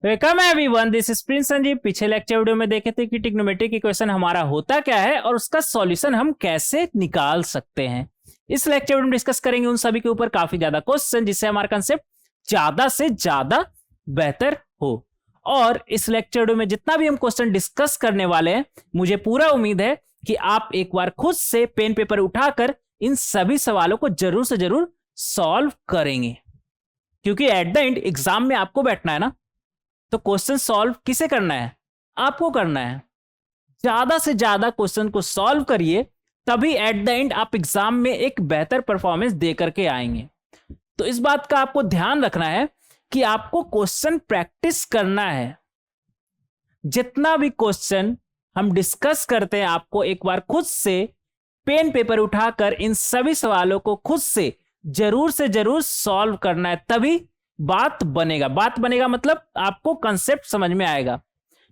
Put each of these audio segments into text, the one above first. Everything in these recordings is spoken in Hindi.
Welcome everyone, this is Prince Sanjeev. पिछले लेक्चर वीडियो में देखे थे कि ट्रिग्नोमेट्रिक इक्वेशन हमारा होता क्या है और उसका सॉल्यूशन हम कैसे निकाल सकते हैं। इस लेक्चर वीडियो में डिस्कस करेंगे उन सभी के ऊपर काफी ज्यादा क्वेश्चन जिससे हमारा कंसेप्ट ज्यादा से ज्यादा बेहतर हो। और इस लेक्चर वीडियो में जितना भी हम क्वेश्चन डिस्कस करने वाले हैं, मुझे पूरा उम्मीद है कि आप एक बार खुद से पेन पेपर उठाकर इन सभी सवालों को जरूर से जरूर सॉल्व करेंगे, क्योंकि एट द एंड एग्जाम में आपको बैठना है ना, तो क्वेश्चन सॉल्व किसे करना है? आपको करना है। ज्यादा से ज्यादा क्वेश्चन को सॉल्व करिए, तभी एट द एंड आप एग्जाम में एक बेहतर परफॉर्मेंस दे करके आएंगे। तो इस बात का आपको ध्यान रखना है कि आपको क्वेश्चन प्रैक्टिस करना है। जितना भी क्वेश्चन हम डिस्कस करते हैं, आपको एक बार खुद से पेन पेपर उठाकर इन सभी सवालों को खुद से जरूर सॉल्व करना है, तभी बात बनेगा मतलब आपको कंसेप्ट समझ में आएगा।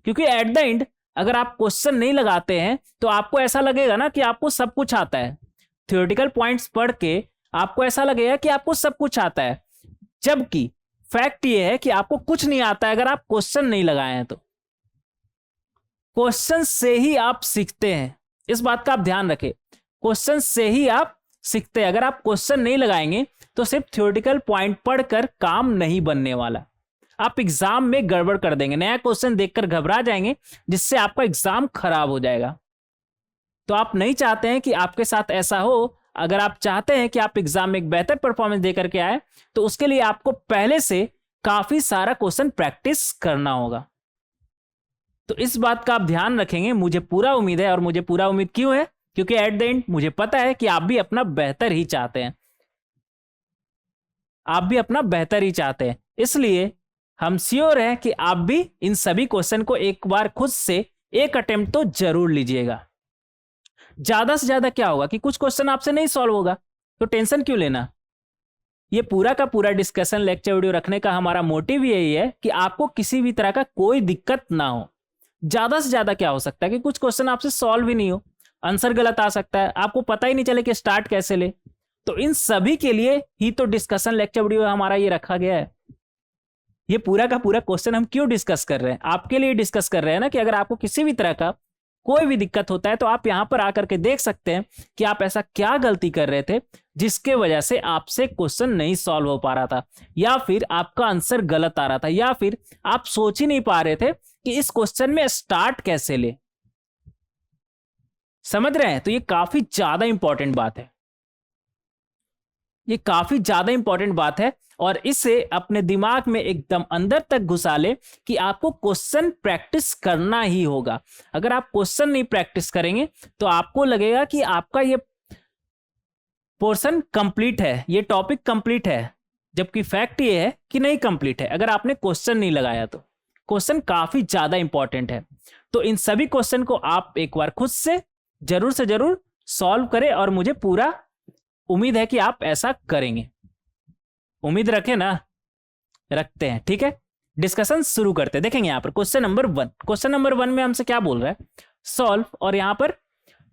क्योंकि एट द एंड अगर आप क्वेश्चन नहीं लगाते हैं तो आपको ऐसा लगेगा ना कि आपको सब कुछ आता है। थ्योरेटिकल पॉइंट्स पढ़ के आपको ऐसा लगेगा कि आपको सब कुछ आता है, जबकि फैक्ट ये है कि आपको कुछ नहीं आता है अगर आप क्वेश्चन नहीं लगाए हैं। तो क्वेश्चन से ही आप सीखते हैं, इस बात का आप ध्यान रखें। क्वेश्चन से ही आप सीखते हैं। अगर आप क्वेश्चन नहीं लगाएंगे तो सिर्फ थ्योरेटिकल पॉइंट पढ़कर काम नहीं बनने वाला। आप एग्जाम में गड़बड़ कर देंगे, नया क्वेश्चन देखकर घबरा जाएंगे, जिससे आपका एग्जाम खराब हो जाएगा। तो आप नहीं चाहते हैं कि आपके साथ ऐसा हो। अगर आप चाहते हैं कि आप एग्जाम में एक बेहतर परफॉर्मेंस दे करके आए, तो उसके लिए आपको पहले से काफी सारा क्वेश्चन प्रैक्टिस करना होगा। तो इस बात का आप ध्यान रखेंगे, मुझे पूरा उम्मीद है। और मुझे पूरा उम्मीद क्यों है? क्योंकि एट द एंड मुझे पता है कि आप भी अपना बेहतर ही चाहते हैं, आप भी अपना बेहतर ही चाहते हैं। इसलिए हम श्योर हैं कि आप भी इन सभी क्वेश्चन को एक बार खुद से एक अटेम्प्ट तो जरूर लीजिएगा। ज्यादा से ज्यादा क्या होगा कि कुछ क्वेश्चन आपसे नहीं सॉल्व होगा, तो टेंशन क्यों लेना। ये पूरा का पूरा डिस्कशन लेक्चर वीडियो रखने का हमारा मोटिव यही है कि आपको किसी भी तरह का कोई दिक्कत ना हो। ज्यादा से ज्यादा क्या हो सकता है कि कुछ क्वेश्चन आपसे सॉल्व ही नहीं हो, आंसर गलत आ सकता है, आपको पता ही नहीं चले कि स्टार्ट कैसे ले। तो इन सभी के लिए ही तो डिस्कशन लेक्चर वीडियो हमारा ये रखा गया है। ये पूरा का पूरा क्वेश्चन हम क्यों डिस्कस कर रहे हैं? आपके लिए डिस्कस कर रहे हैं ना, कि अगर आपको किसी भी तरह का कोई भी दिक्कत होता है तो आप यहां पर आकर के देख सकते हैं कि आप ऐसा क्या गलती कर रहे थे जिसके वजह से आपसे क्वेश्चन नहीं सॉल्व हो पा रहा था, या फिर आपका आंसर गलत आ रहा था, या फिर आप सोच ही नहीं पा रहे थे कि इस क्वेश्चन में स्टार्ट कैसे ले। समझ रहे हैं? तो ये काफी ज्यादा इंपॉर्टेंट बात है, ये काफी ज्यादा इंपॉर्टेंट बात है। और इसे अपने दिमाग में एकदम अंदर तक घुसा ले कि आपको क्वेश्चन प्रैक्टिस करना ही होगा। अगर आप क्वेश्चन नहीं प्रैक्टिस करेंगे तो आपको लगेगा कि आपका ये पोर्शन कंप्लीट है, ये टॉपिक कंप्लीट है, जबकि फैक्ट ये है कि नहीं कंप्लीट है। अगर आपने क्वेश्चन नहीं लगाया तो क्वेश्चन काफी ज्यादा इंपॉर्टेंट है। तो इन सभी क्वेश्चन को आप एक बार खुद से जरूर सॉल्व करें, और मुझे पूरा उम्मीद है कि आप ऐसा करेंगे। उम्मीद रखें ना? रखते हैं, ठीक है। डिस्कशन शुरू करते हैं। देखेंगे यहां पर क्वेश्चन नंबर 1। क्वेश्चन नंबर 1 में हमसे क्या बोल रहा है? सॉल्व। और यहां पर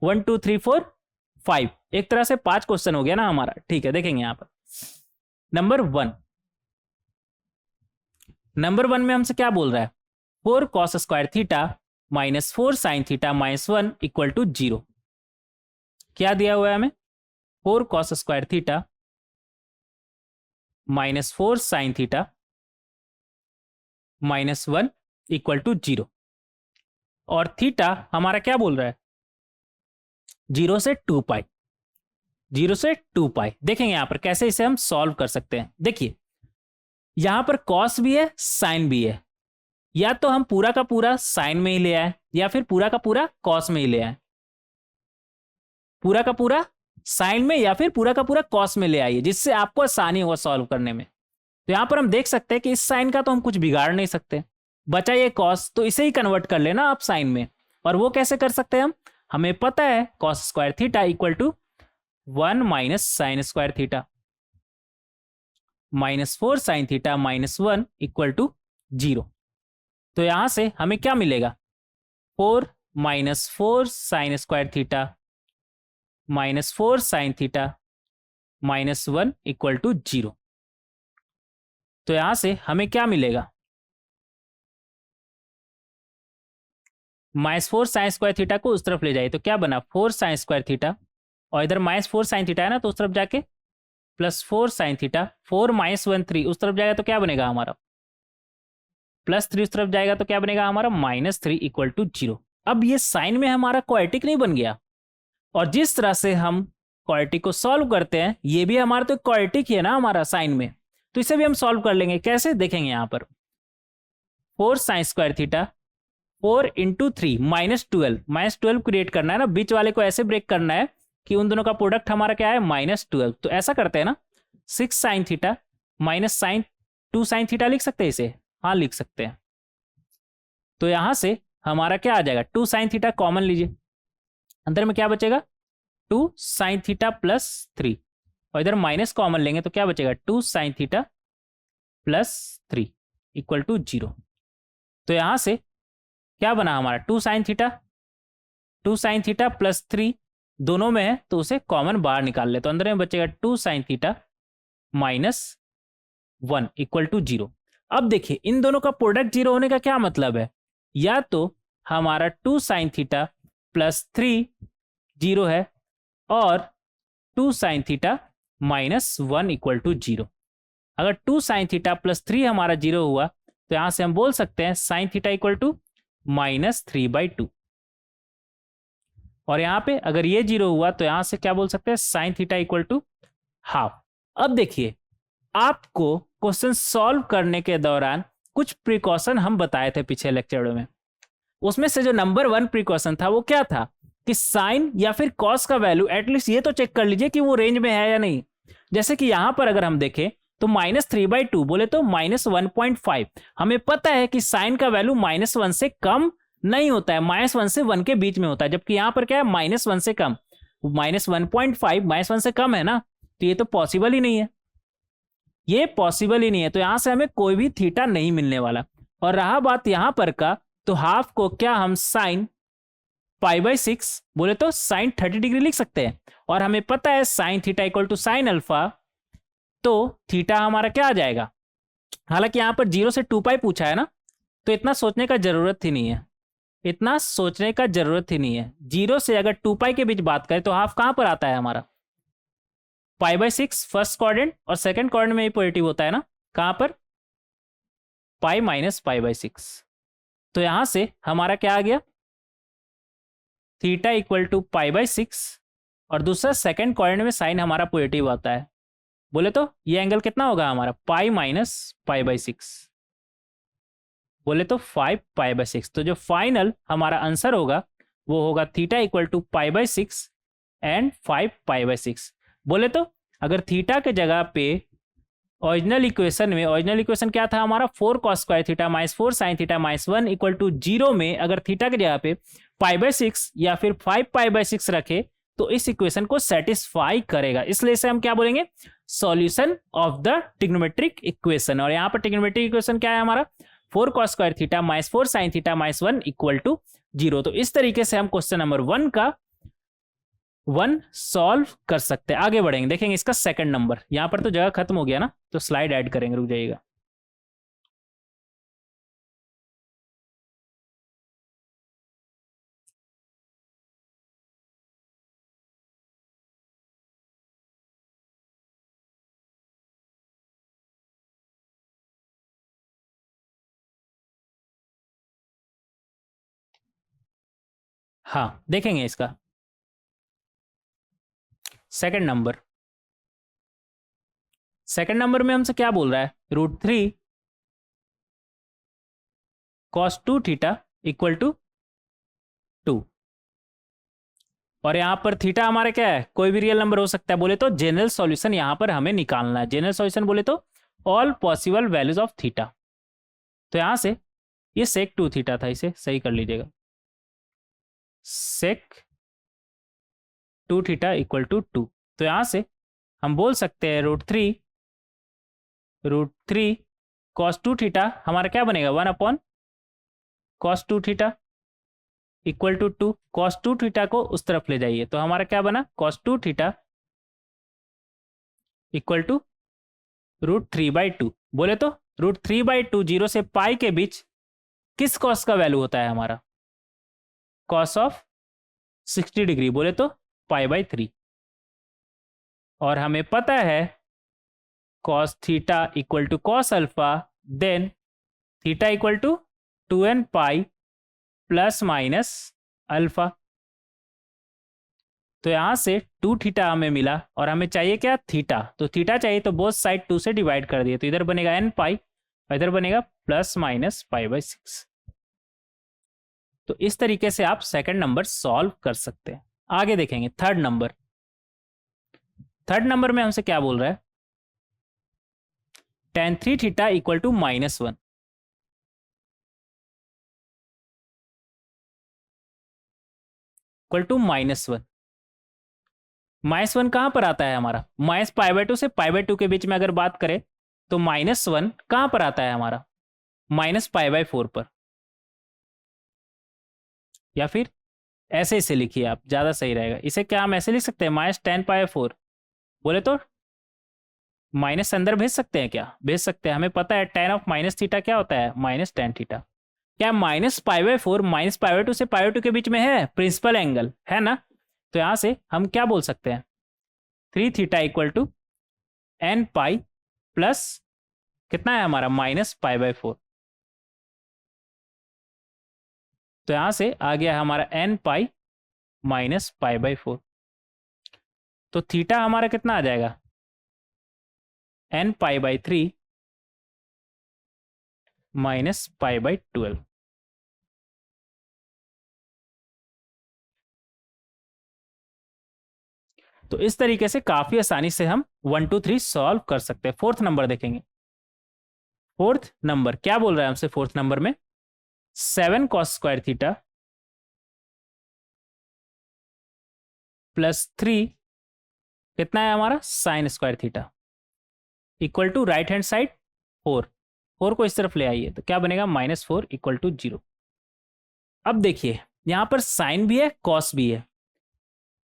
1 2 3 4 5, एक तरह से 5 क्वेश्चन हो गया ना हमारा, ठीक है। देखेंगे यहां पर नंबर 1। नंबर 1 में हमसे क्या बोल रहा है? 4 cos square theta minus 4 sine theta minus 1 equal to 0। क्या दिया हुआ है हमें? 4 cos square theta minus 4 sine theta minus 1 equal to 0। और थीटा हमारा क्या बोल रहा है? 0 से 2 पाई, 0 से 2 पाई। देखेंगे यहां पर कैसे इसे हम सॉल्व कर सकते हैं। देखिए यहां पर कॉस भी है, साइन भी है। या तो हम पूरा का पूरा साइन में ही ले आए, या फिर पूरा का पूरा कॉस में ही ले आए। पूरा का पूरा साइन में या फिर पूरा का पूरा कॉस में ले आइए, जिससे आपको आसानी होगा सॉल्व करने में। तो यहां पर हम देख सकते हैं कि इस साइन का तो हम कुछ बिगाड़ नहीं सकते, बचा ये कॉस, तो इसे ही कन्वर्ट कर लेना आप साइन में। और वो कैसे कर सकते हैं हम? हमें पता है cos square theta equal to 1 minus sine square theta minus 4 sine theta minus 1 equal to 0। तो यहां से हमें क्या मिलेगा? 4 minus 4 sine square theta minus 4 sine theta minus 1 equal to 0। तो यहां से हमें क्या मिलेगा? -4 साइन स्क्वायर थीटा को उस तरफ ले जाइए, तो क्या बना 4 साइन स्क्वायर थीटा, और इधर -4 साइन थीटा है ना, तो उस तरफ जाके +4 साइन थीटा, 4 -1 3 उस तरफ जाएगा तो क्या बनेगा हमारा +3 उस तरफ जाएगा तो क्या बनेगा हमारा -3 इक्वल टू 0। अब ये साइन में हमारा क्वाड्रेटिक नहीं बन गया, और जिस तरह से हम क्वाड्रेटिक को सॉल्व करते हैं, ये भी हमारा तो क्वाड्रेटिक ही है ना हमारा साइन में, तो इसे भी हम सॉल्व कर लेंगे। कैसे देखेंगे यहाँ पर 4 sine square theta 4 into 3 -12 create करना है ना, बीच वाले को ऐसे ब्रेक करना है कि उन दोनों का प्रोडक्ट हमारा क्या है -12। तो ऐसा करते हैं ना 6 sine theta minus sine 2 sine theta लिख सकते हैं इसे, हाँ लिख सकते हैं। तो यहां से हमारा क्या आ जाएगा 2 साइन थीटा कॉमन लीजिए, अंदर में क्या बचेगा 2 साइन थीटा प्लस 3, और इधर माइनस कॉमन लेंगे तो क्या बचेगा 2 sine theta plus 3 equal to 0। तो यहां से क्या बना हमारा 2 साइन थीटा प्लस 3 दोनों में है, तो उसे कॉमन बाहर निकाल ले, तो अंदर में बचेगा 2 साइन थीटा -1 इक्वल टू 0। अब देखिए इन दोनों का प्रोडक्ट 0 होने का क्या मतलब है, या तो हमारा 2 साइन थीटा प्लस 3 0 है, और 2 साइन थीटा -1 इक्वल टू 0। अगर 2 साइन थीटा प्लस 3 हमारा 0 हुआ, तो यहां से हम बोल सकते हैं साइन थीटा इक्वल टू -3/2, और यहां पे अगर ये 0 हुआ तो यहां से क्या बोल सकते हैं sine theta equal to half. अब देखिए आपको क्वेश्चन सॉल्व करने के दौरान कुछ प्रिकॉशन हम बताए थे पिछले लेक्चर में, उसमें से जो नंबर 1 प्रिकॉशन था वो क्या था कि साइन या फिर कॉस का वैल्यू एटलीस्ट ये तो चेक कर लीजिए कि वो रेंज में है या नहीं। जैसे कि यहां पर अगर हम देखें तो -3/2 बोले तो -1.5, हमें पता है कि साइन का वैल्यू -1 से कम नहीं होता है, -1 से 1 के बीच में होता है, जबकि यहां पर क्या है -1 से कम, -1.5 -1 से कम है ना, तो ये तो पॉसिबल ही नहीं है, ये पॉसिबल ही नहीं है, तो यहां से हमें कोई भी थीटा नहीं मिलने वाला। और रहा बात यहां पर का, तो हाफ को क्या हम साइन π/6 बोले तो साइन 30 डिग्री लिख सकते हैं, और हमें पता है sine theta equal to sine alpha, तो थीटा हमारा क्या आ जाएगा, हालांकि यहां पर 0 से 2π पूछा है ना, तो इतना सोचने का जरूरत ही नहीं है, इतना सोचने का जरूरत ही नहीं है। 0 से अगर 2π के बीच बात करें तो हाफ कहां पर आता है हमारा π/6 फर्स्ट क्वाड्रेंट, और सेकंड क्वाड्रेंट में ही पॉजिटिव होता है ना, कहां पर π - π/6। तो यहां से हमारा क्या आ गया थीटा इक्वल टू π/6, और दूसरा सेकंड क्वाड्रेंट में साइन हमारा पॉजिटिव आता है, बोले तो ये एंगल कितना होगा हमारा π - π/6, बोले तो 5π/6। तो जो फाइनल हमारा आंसर होगा वो होगा थीटा इक्वल टू π/6 एंड 5π/6। बोले तो अगर थीटा के जगह पे ओरिजिनल इक्वेशन क्या था हमारा 4 cos square theta -4 sin theta -1 equal to 0 में अगर थीटा के जगह पे π/6 या फिर 5π/6 रखे तो इस इक्वेशन को सेटिस्फाई करेगा, इसलिए इसे हम क्या बोलेंगे solution of the trigonometric equation. और यहाँ पर ट्रिग्नोमेट्रिक इक्वेशन क्या है हमारा 4 cos square theta -4 sin theta -1 equal to 0। तो इस तरीके से हम क्वेश्चन नंबर 1 का 1 सॉल्व कर सकते हैं। आगे बढ़ेंगे, देखेंगे इसका सेकंड नंबर। यहां पर तो जगह खत्म हो गया ना, तो स्लाइड ऐड करेंगे, रुक जाइएगा। हाँ देखेंगे इसका सेकंड नंबर में हमसे क्या बोल रहा है √3 cos 2 थीटा इक्वल टू 2, और यहां पर थीटा हमारा क्या है कोई भी रियल नंबर हो सकता है, बोले तो जनरल सॉल्यूशन यहां पर हमें निकालना है। जनरल सॉल्यूशन बोले तो all possible values of theta. तो यहां से ये sec 2 थीटा था, इसे सही कर लीजिएगा, sec 2 थीटा इक्वल टू 2। तो यहां से हम बोल सकते हैं √3 cos 2 थीटा हमारा क्या बनेगा 1 cos 2 theta equal to 2। cos 2 theta को उस तरफ ले जाइए, तो हमारा क्या बना cos 2 थीटा इक्वल टू √3/2। बोले तो √3/2 0 से पाई के बीच किस कॉस का वैल्यू होता है हमारा कॉस ऑफ 60 डिग्री बोले तो π/3, और हमें पता है cos theta equal to cos alpha, then theta equal to 2n pi plus minus alpha. तो यहां से 2 थीटा हमें मिला और हमें चाहिए क्या, थीटा। तो थीटा चाहिए तो बोथ साइड 2 से डिवाइड कर दिए, तो इधर बनेगा n पाई और इधर बनेगा प्लस माइनस π/6। तो इस तरीके से आप सेकंड नंबर सॉल्व कर सकते हैं। आगे देखेंगे थर्ड नंबर। थर्ड नंबर में हमसे क्या बोल रहा है, tan 3 theta equal to -1। Equal to -1। -1 कहां पर आता है हमारा, -π/2 से π/2 के बीच में अगर बात करें तो -1 कहां पर आता है हमारा, -π/4 पर। या फिर ऐसे इसे लिखिए आप, ज्यादा सही रहेगा। इसे क्या हम ऐसे लिख सकते हैं, -10π/4 बोले तो माइनस अंदर भेज सकते हैं क्या, भेज सकते हैं। हमें पता है tan ऑफ माइनस थीटा क्या होता है, -tan थीटा। क्या -π/4 -π/2 से π/2 के बीच में है, प्रिंसिपल एंगल है ना। तो यहां से हम क्या बोल सकते हैं, 3 theta equal to n pi plus कितना है हमारा, -π/4। तो यहां से आ गया हमारा n पाई -π/4। तो थीटा हमारा कितना आ जाएगा, n π/3 -π/12। तो इस तरीके से काफी आसानी से हम 1 2 3 सॉल्व कर सकते हैं। फोर्थ नंबर देखेंगे। फोर्थ नंबर क्या बोल रहा है हमसे, फोर्थ नंबर में 7 cos स्क्वायर थीटा प्लस 3 कितना है हमारा, sine square theta equal to right hand side 4 को इस तरफ ले आइए तो क्या बनेगा, -4 इक्वल टू 0। अब देखिए यहां पर साइन भी है कॉस भी है।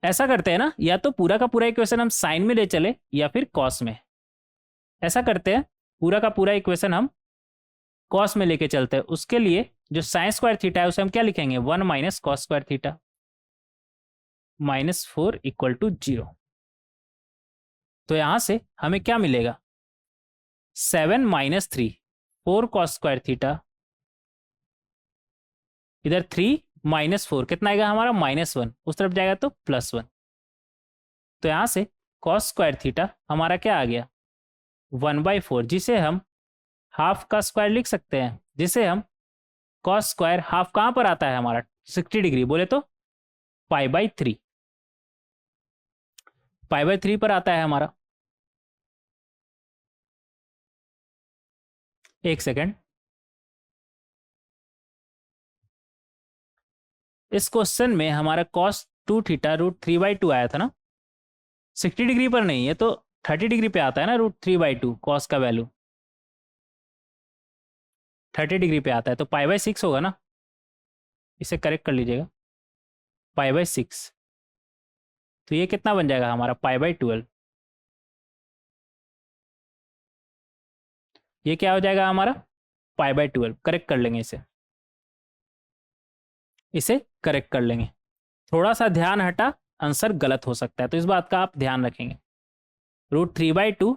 ऐसा करते हैं ना, या तो पूरा का पूरा इक्वेशन हम साइन में ले चले या फिर कॉस में। ऐसा करते हैं, पूरा का पूरा इक्वेशन हम कॉस में लेके चलते हैं। उसके लिए जो साइन स्क्वायर थीटा है उसे हम क्या लिखेंगे, 1 minus cos square theta, -4 equal to 0। तो यहां से हमें क्या मिलेगा, 7 - 3 4 कॉस स्क्वायर थीटा, इधर 3 - 4 कितना आएगा हमारा, -1, उस तरफ जाएगा तो +1। तो यहां से कॉस स्क्वायर थीटा हमारा क्या आ गया, 1/4, जिसे हम हाफ का स्क्वायर लिख सकते हैं, जिसे हम कॉस स्क्वायर हाफ कहां पर आता है हमारा, 60 डिग्री बोले तो π/3 पर आता है हमारा। एक सेकेंड, इस क्वेश्चन में हमारा cos 2 थीटा √3/2 आया था ना, 60 डिग्री पर नहीं, ये तो 30 डिग्री पे आता है ना, √3/2 कॉस का वैल्यू 30 डिग्री पे आता है, तो π/6 होगा ना। इसे करेक्ट कर लीजिएगा, π/6। तो ये कितना बन जाएगा हमारा, π/12। ये क्या हो जाएगा हमारा, π/12। करेक्ट कर लेंगे इसे करेक्ट कर लेंगे। थोड़ा सा ध्यान हटा, आंसर गलत हो सकता है, तो इस बात का आप ध्यान रखेंगे। √3/2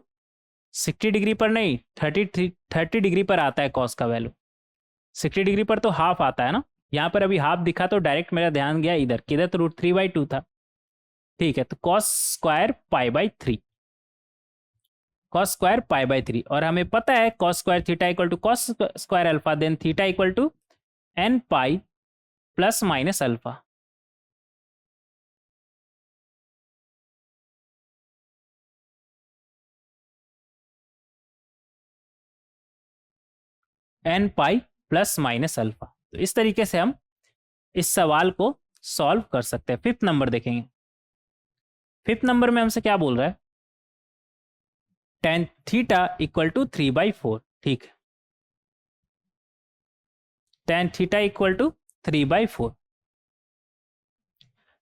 60 डिग्री पर नहीं, 30 डिग्री पर आता है कॉस का वैल्यू। 60 डिग्री पर तो हाफ आता है ना, यहाँ पर अभी हाफ दिखा तो डायरेक्ट मेरा ध्यान गया इधर, किधर, तो √3/2 था। ठीक है, तो कॉस स्क्वायर π/3, कॉस स्क्वायर π/3, और हमें पता है cos square theta equal to cos square alpha, then theta equal to n pi plus minus alpha. n pi plus minus alpha. तो इस तरीके से हम इस सवाल को सॉल्व कर सकते हैं। फिफ्थ नंबर देखेंगे। फिफ्थ नंबर में हमसे क्या बोल रहा है, tan थीटा इक्वल टू 3/4। ठीक है, tan थीटा इक्वल टू 3/4।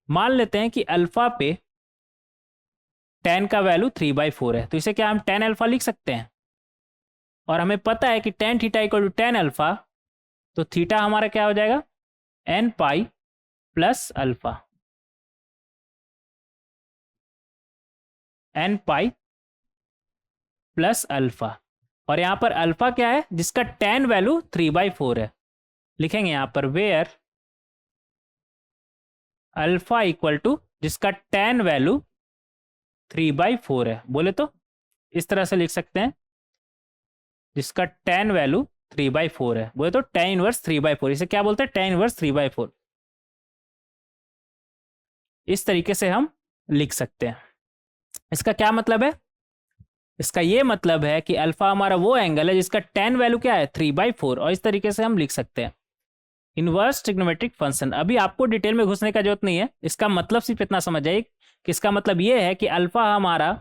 मान लेते हैं कि अल्फा पे tan का वैल्यू 3/4 है, तो इसे क्या हम tan अल्फा लिख सकते हैं। और हमें पता है कि tan theta equal to tan alpha, तो थीटा हमारा क्या हो जाएगा, n pi plus alpha n pi plus alpha, और यहां पर अल्फा क्या है, जिसका tan वैल्यू 3/4 है। लिखेंगे यहां पर वेयर अल्फा इक्वल टू, जिसका tan वैल्यू 3/4 है, बोले तो इस तरह से लिख सकते हैं, जिसका tan वैल्यू 3/4 है, बोले तो tan इनवर्स 3/4, इसे क्या बोलते हैं, tan इनवर्स 3/4। इस तरीके से हम लिख सकते हैं। इसका क्या मतलब है, इसका ये मतलब है कि अल्फा हमारा वो एंगल है जिसका tan वैल्यू क्या है 3/4, और इस तरीके से हम लिख सकते हैं इनवर्स ट्रिग्नोमेट्रिक फंक्शन। अभी आपको डिटेल में घुसने का जरूरत नहीं है, इसका मतलब सिर्फ इतना समझ जाइए कि इसका मतलब ये है कि अल्फा हमारा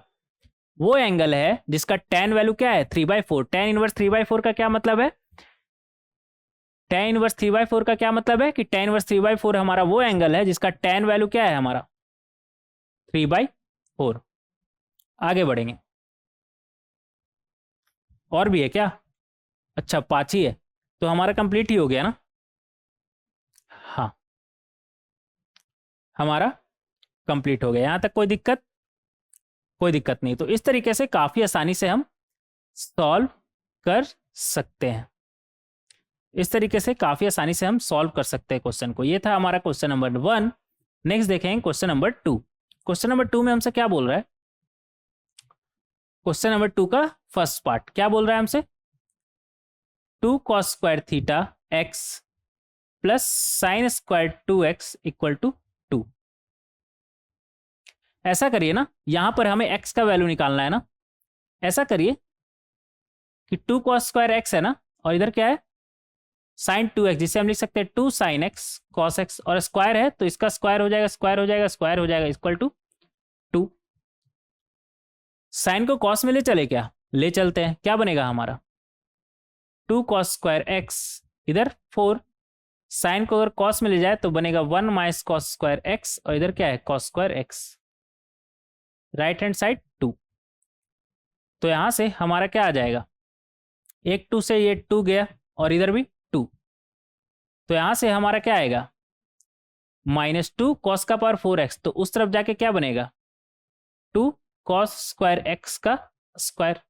वो एंगल है जिसका tan वैल्यू क्या है 3/4। tan इनवर्स 3/4 का क्या मतलब है, tan इनवर्स 3/4 का क्या मतलब है कि tan इनवर्स 3/4 हमारा वो एंगल है जिसका tan वैल्यू क्या है हमारा 3/4। आगे बढ़ेंगे, और भी है क्या, अच्छा 5 ही है, तो हमारा कंप्लीट ही हो गया ना। हाँ, हमारा कंप्लीट हो गया, यहां तक कोई दिक्कत, कोई दिक्कत नहीं। तो इस तरीके से काफी आसानी से हम सॉल्व कर सकते हैं, इस तरीके से काफी आसानी से हम सॉल्व कर सकते हैं क्वेश्चन को। ये था हमारा क्वेश्चन नंबर 1। नेक्स्ट देखेंगे क्वेश्चन नंबर 2। क्वेश्चन नंबर 2 में हमसे क्या बोल रहा है, क्वेश्चन नंबर 2 का फर्स्ट पार्ट क्या बोल रहा है हमसे, 2 cos² θ x plus sin² 2x equal to 2। ऐसा करिए ना, यहां पर हमें x का वैल्यू निकालना है ना, ऐसा करिए कि 2 cos² x है ना, और इधर क्या है sin 2x, जिसे हम लिख सकते हैं 2 sin x cos x, और स्क्वायर है तो इसका स्क्वायर हो जाएगा, स्क्वायर हो जाएगा, स्क्वायर हो जाएगा, इक्वल टू 2। साइन को कॉस में ले चले क्या, ले चलते हैं, क्या बनेगा हमारा 2 cos² x, इधर 4, साइन को अगर कॉस में ले जाए तो बनेगा 1 - cos² x, और इधर क्या है cos² x, right hand side 2। तो यहां से हमारा क्या आ जाएगा, एक 2 से ये 2 गया, और इधर भी 2, तो यहां से हमारा क्या आएगा -2 cos का पावर 4x, तो उस तरफ जाके क्या बनेगा 2 cos² x का स्क्वायर,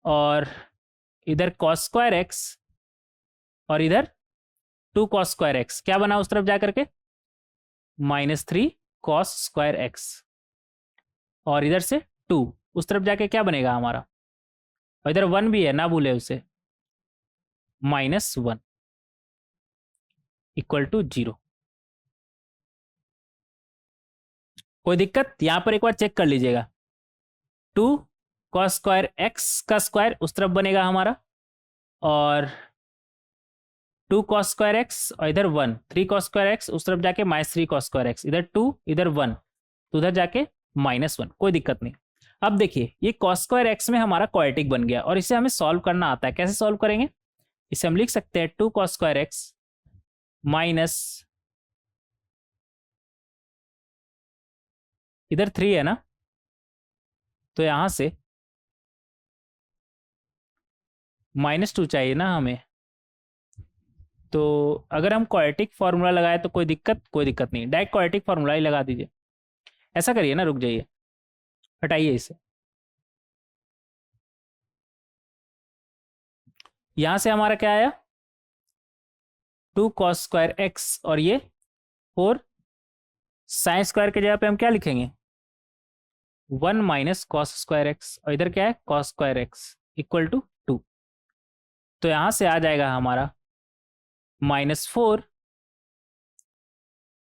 और इधर cos² x, और इधर 2 cos² x, क्या बना उस तरफ जाकर के -3 cos² x, और इधर से 2 उस तरफ जाके क्या बनेगा हमारा, और इधर 1 भी है ना भूले उसे, -1 इक्वल टू 0। कोई दिक्कत, यहां पर एक बार चेक कर लीजिएगा, 2 cos² x का स्क्वायर उस तरफ बनेगा हमारा, और 2 cos² x, और इधर 1, 3 cos² x उस तरफ जाके -3 cos² x, इधर 2 इधर 1, तो उधर जाके -1, कोई दिक्कत नहीं। अब देखिए ये cos² x में हमारा क्वाड्रेटिक बन गया, और इसे हमें सॉल्व करना आता है, कैसे सॉल्व करेंगे, इसे हम लिख सकते हैं 2 cos² x माइनस, इधर 3 है ना, तो यहां से -2 चाहिए ना हमें, तो अगर हम क्वाड्रेटिक फार्मूला लगाए तो कोई दिक्कत नहीं, डायरेक्ट क्वाड्रेटिक फार्मूला ही लगा दीजिए। ऐसा करिए ना, रुक जाइए, हटाइए इसे, यहां से हमारा क्या आया 2 cos² x, और ये 4 साइन स्क्वायर के जगह पे हम क्या लिखेंगे 1 - cos² x, और इधर क्या है cos² x इक्वल टू 2। तो यहां से आ जाएगा हमारा -4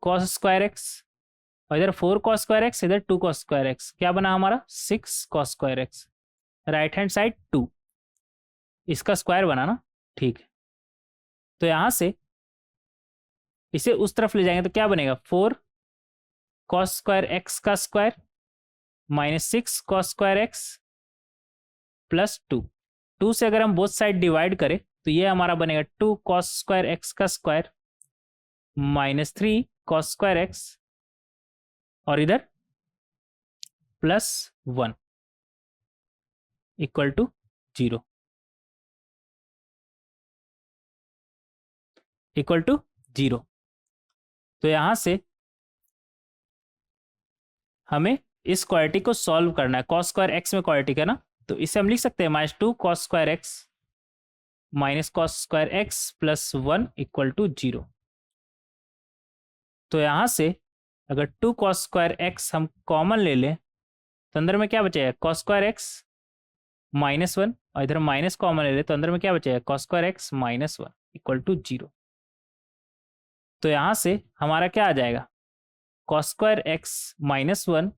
cos² x, और इधर 4 cos² x, इधर 2 cos² x, क्या बना हमारा 6 cos² x, right hand side 2, इसका स्क्वायर बना ना, ठीक है। तो यहां से इसे उस तरफ ले जाएंगे तो क्या बनेगा 4 cos² x का स्क्वायर -6 cos² x प्लस 2, 2 से अगर हम बोथ साइड डिवाइड करें तो ये हमारा बनेगा 2 cos² x का स्क्वायर -3 cos² x, और इधर +1 इक्वल टू 0, इक्वल टू 0। तो यहां से हमें इस क्वाड्रेटिक को सॉल्व करना है। कॉस स्क्वायर एक्स में क्वाड्रेटिक है ना, तो इसे हम लिख सकते हैं -2 cos square x minus cos square x plus 1 equal to 0। तो यहां से अगर 2 कॉस स्क्वायर एक्स हम कॉमन ले लें तो अंदर में क्या बचेगा, कॉस स्क्वायर एक्स -1, और इधर माइनस कॉमन ले लें तो अंदर में क्या बचेगा, cos square x -1 equal to 0। तो यहां से हमारा क्या आ जाएगा, cos square x -1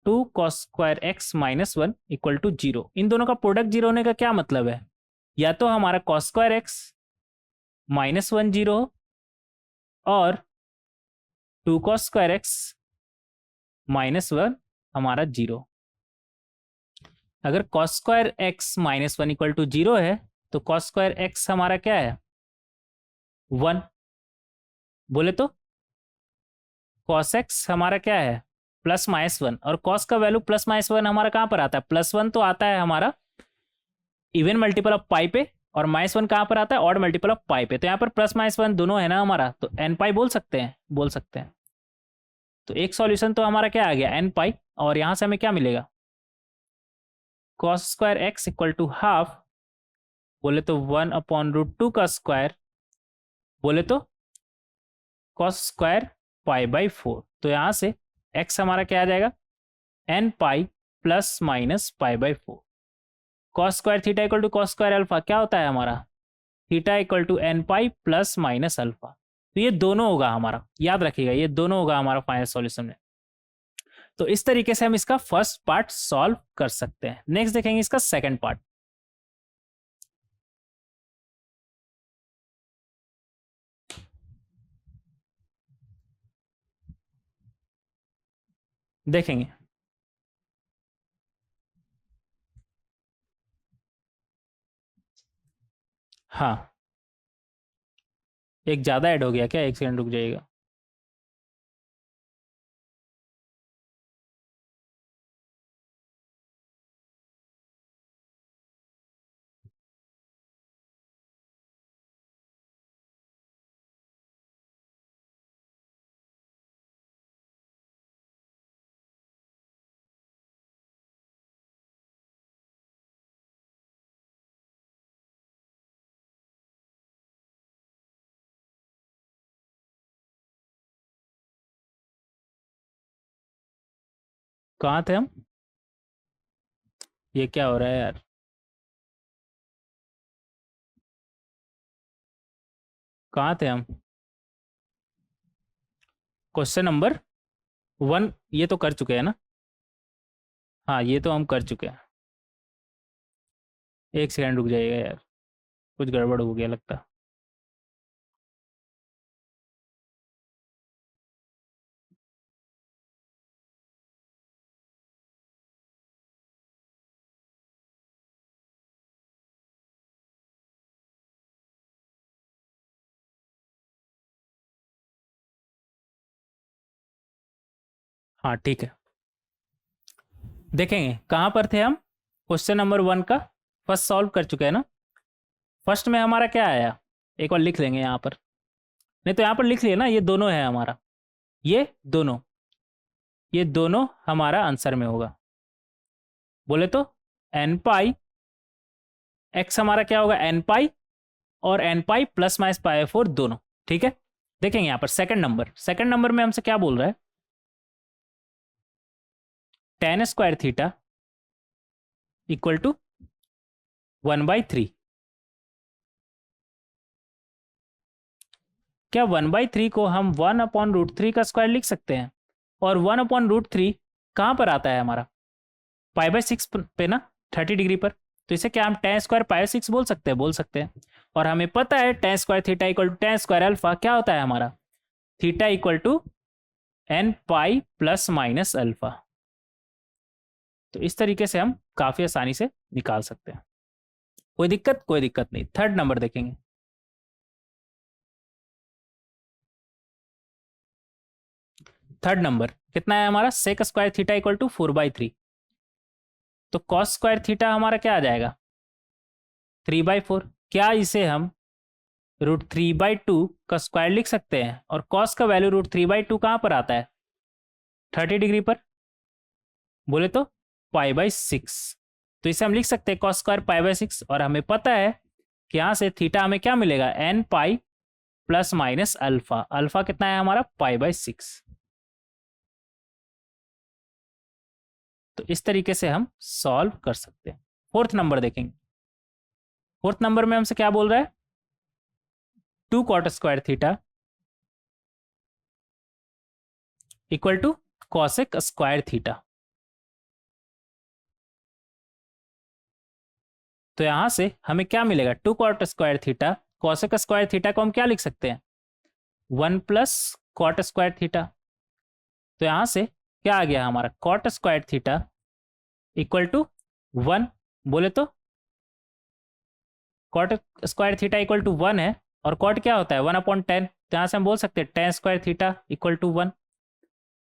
2 cos square x -1 equal to 0। इन दोनों का प्रोडक्ट 0 होने का क्या मतलब है, या तो हमारा कॉस स्क्वायर एक्स -1 0 और 2 कॉस स्क्वायर एक्स -1 हमारा 0। अगर cos square x -1 equal to 0 है तो कॉस स्क्वायर एक्स हमारा क्या है, 1। बोले तो कॉस एक्स हमारा क्या है, +-1, और कॉस का वैल्यू +-1 हमारा कहाँ पर आता है, +1 तो आता है हमारा इवन मल्टीपल ऑफ पाई पे, और -1 कहाँ पर आता है, ऑड मल्टीपल ऑफ पाई पे। तो यहाँ पर +-1 दोनों है ना हमारा, तो एन पाई बोल सकते हैं, बोल सकते हैं। तो एक सॉल्यूशन तो हमारा क्या आ गया, एन पाई, और यहाँ से हमें क्या मिलेगा, cos square x equal to half, बोले तो 1/√2 का स्क्वायर, बोले तो कॉस स्क्वायर π/4। तो यहाँ से x हमारा क्या आ जाएगा, n pi ±π/4। Cos square theta equal to cos square alpha क्या होता है हमारा, theta equal to n pi ± alpha. तो ये दोनों होगा हमारा, याद रखिएगा ये दोनों होगा हमारा फाइनल सॉल्यूशन में। तो इस तरीके से हम इसका फर्स्ट पार्ट सॉल्व कर सकते हैं। नेक्स्ट देखेंगे इसका सेकंड पार्ट। देखेंगे, हाँ एक ज़्यादा ऐड हो गया क्या, एक सेकंड रुक जाइएगा। कहाँ थे हम, ये क्या हो रहा है यार, कहाँ थे हम, क्वेश्चन नंबर 1 ये तो कर चुके हैं ना, हाँ ये तो हम कर चुके हैं। एक सेकंड रुक जाइएगा यार, कुछ गड़बड़ हो गया लगता। हाँ ठीक है, देखेंगे कहाँ पर थे हम, क्वेश्चन नंबर 1 का फर्स्ट सॉल्व कर चुके हैं ना। फर्स्ट में हमारा क्या आया, एक बार लिख लेंगे यहाँ पर, नहीं तो यहाँ पर लिख लिए ना, ये दोनों है हमारा, ये दोनों, ये दोनों हमारा आंसर में होगा। बोले तो n पाई x हमारा क्या होगा, n पाई, और n पाई ±π/4 दोनों, ठीक है। देखेंगे यहाँ पर सेकंड नंबर, सेकंड नंबर में हमसे क्या बोल रहा है, tan square theta equal to 1/3। क्या 1/3 को हम 1/√3 का स्क्वायर लिख सकते हैं, और 1/√3 कहाँ पर आता है हमारा, π/6 पे ना, 30 डिग्री पर। तो इसे क्या हम tan स्क्वायर π/6 बोल सकते हैं, बोल सकते हैं। और हमें पता है tan square theta equal to tan square alpha क्या होता है हमारा, theta equal to n pi ± alpha. तो इस तरीके से हम काफी आसानी से निकाल सकते हैं, कोई दिक्कत, कोई दिक्कत नहीं। थर्ड नंबर देखेंगे, थर्ड नंबर कितना है हमारा, sec square theta equal to 4/3। तो कॉस स्क्वायर थीटा हमारा क्या आ जाएगा, 3/4। क्या इसे हम √3/2 का स्क्वायर लिख सकते हैं, और कॉस का वैल्यू √3/2 कहाँ पर आता है? 30 डिग्री पर, बोले तो π/6। तो इसे हम लिख सकते हैं कॉस स्क्वायर π/6, और हमें पता है कि यहाँ से थीटा हमें क्या मिलेगा? n pi plus minus alpha. Alpha कितना है हमारा? π/6। तो इस तरीके से हम सॉल्व कर सकते हैं। फोर्थ नंबर देखेंगे। फोर्थ नंबर में हमसे क्या बोल रहा है? 2 cot square theta equal to cosec square theta. तो यहां से हमें क्या मिलेगा? 2 cot square theta, cosec square theta को हम क्या लिख सकते हैं? 1 प्लस कॉट स्क्वायर थीटा। तो यहां से क्या आ गया हमारा? Cot square theta equal to 1, बोले तो cot square theta equal to 1 है, और कॉट क्या होता है? 1/10। तो यहां से हम बोल सकते हैं tan square theta equal to 1,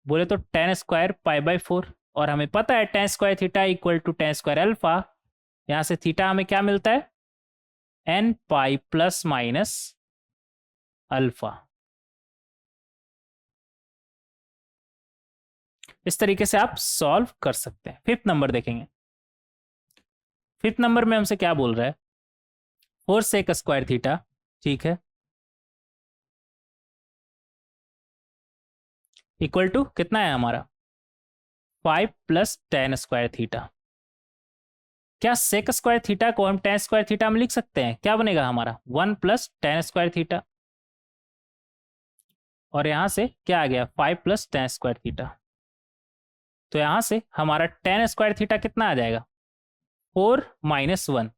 बोले तो tan स्क्वायर π/4। और हमें पता है tan square theta equal to tan square alpha. यहां से थीटा हमें क्या मिलता है? n pi plus minus alpha. इस तरीके से आप सॉल्व कर सकते हैं। फिफ्थ नंबर देखेंगे। फिफ्थ नंबर में हमसे क्या बोल रहा है? 4 सेक स्क्वायर थीटा, ठीक है, इक्वल टू कितना है हमारा? 5 प्लस tan स्क्वायर थीटा। क्या सेक स्क्वायर थीटा को हम tan स्क्वायर थीटा में लिख सकते हैं? क्या बनेगा हमारा? 1 प्लस tan स्क्वायर थीटा, और यहां से क्या आ गया? 5 प्लस tan स्क्वायर थीटा। तो यहां से हमारा tan स्क्वायर थीटा कितना आ जाएगा? 4 माइनस 1,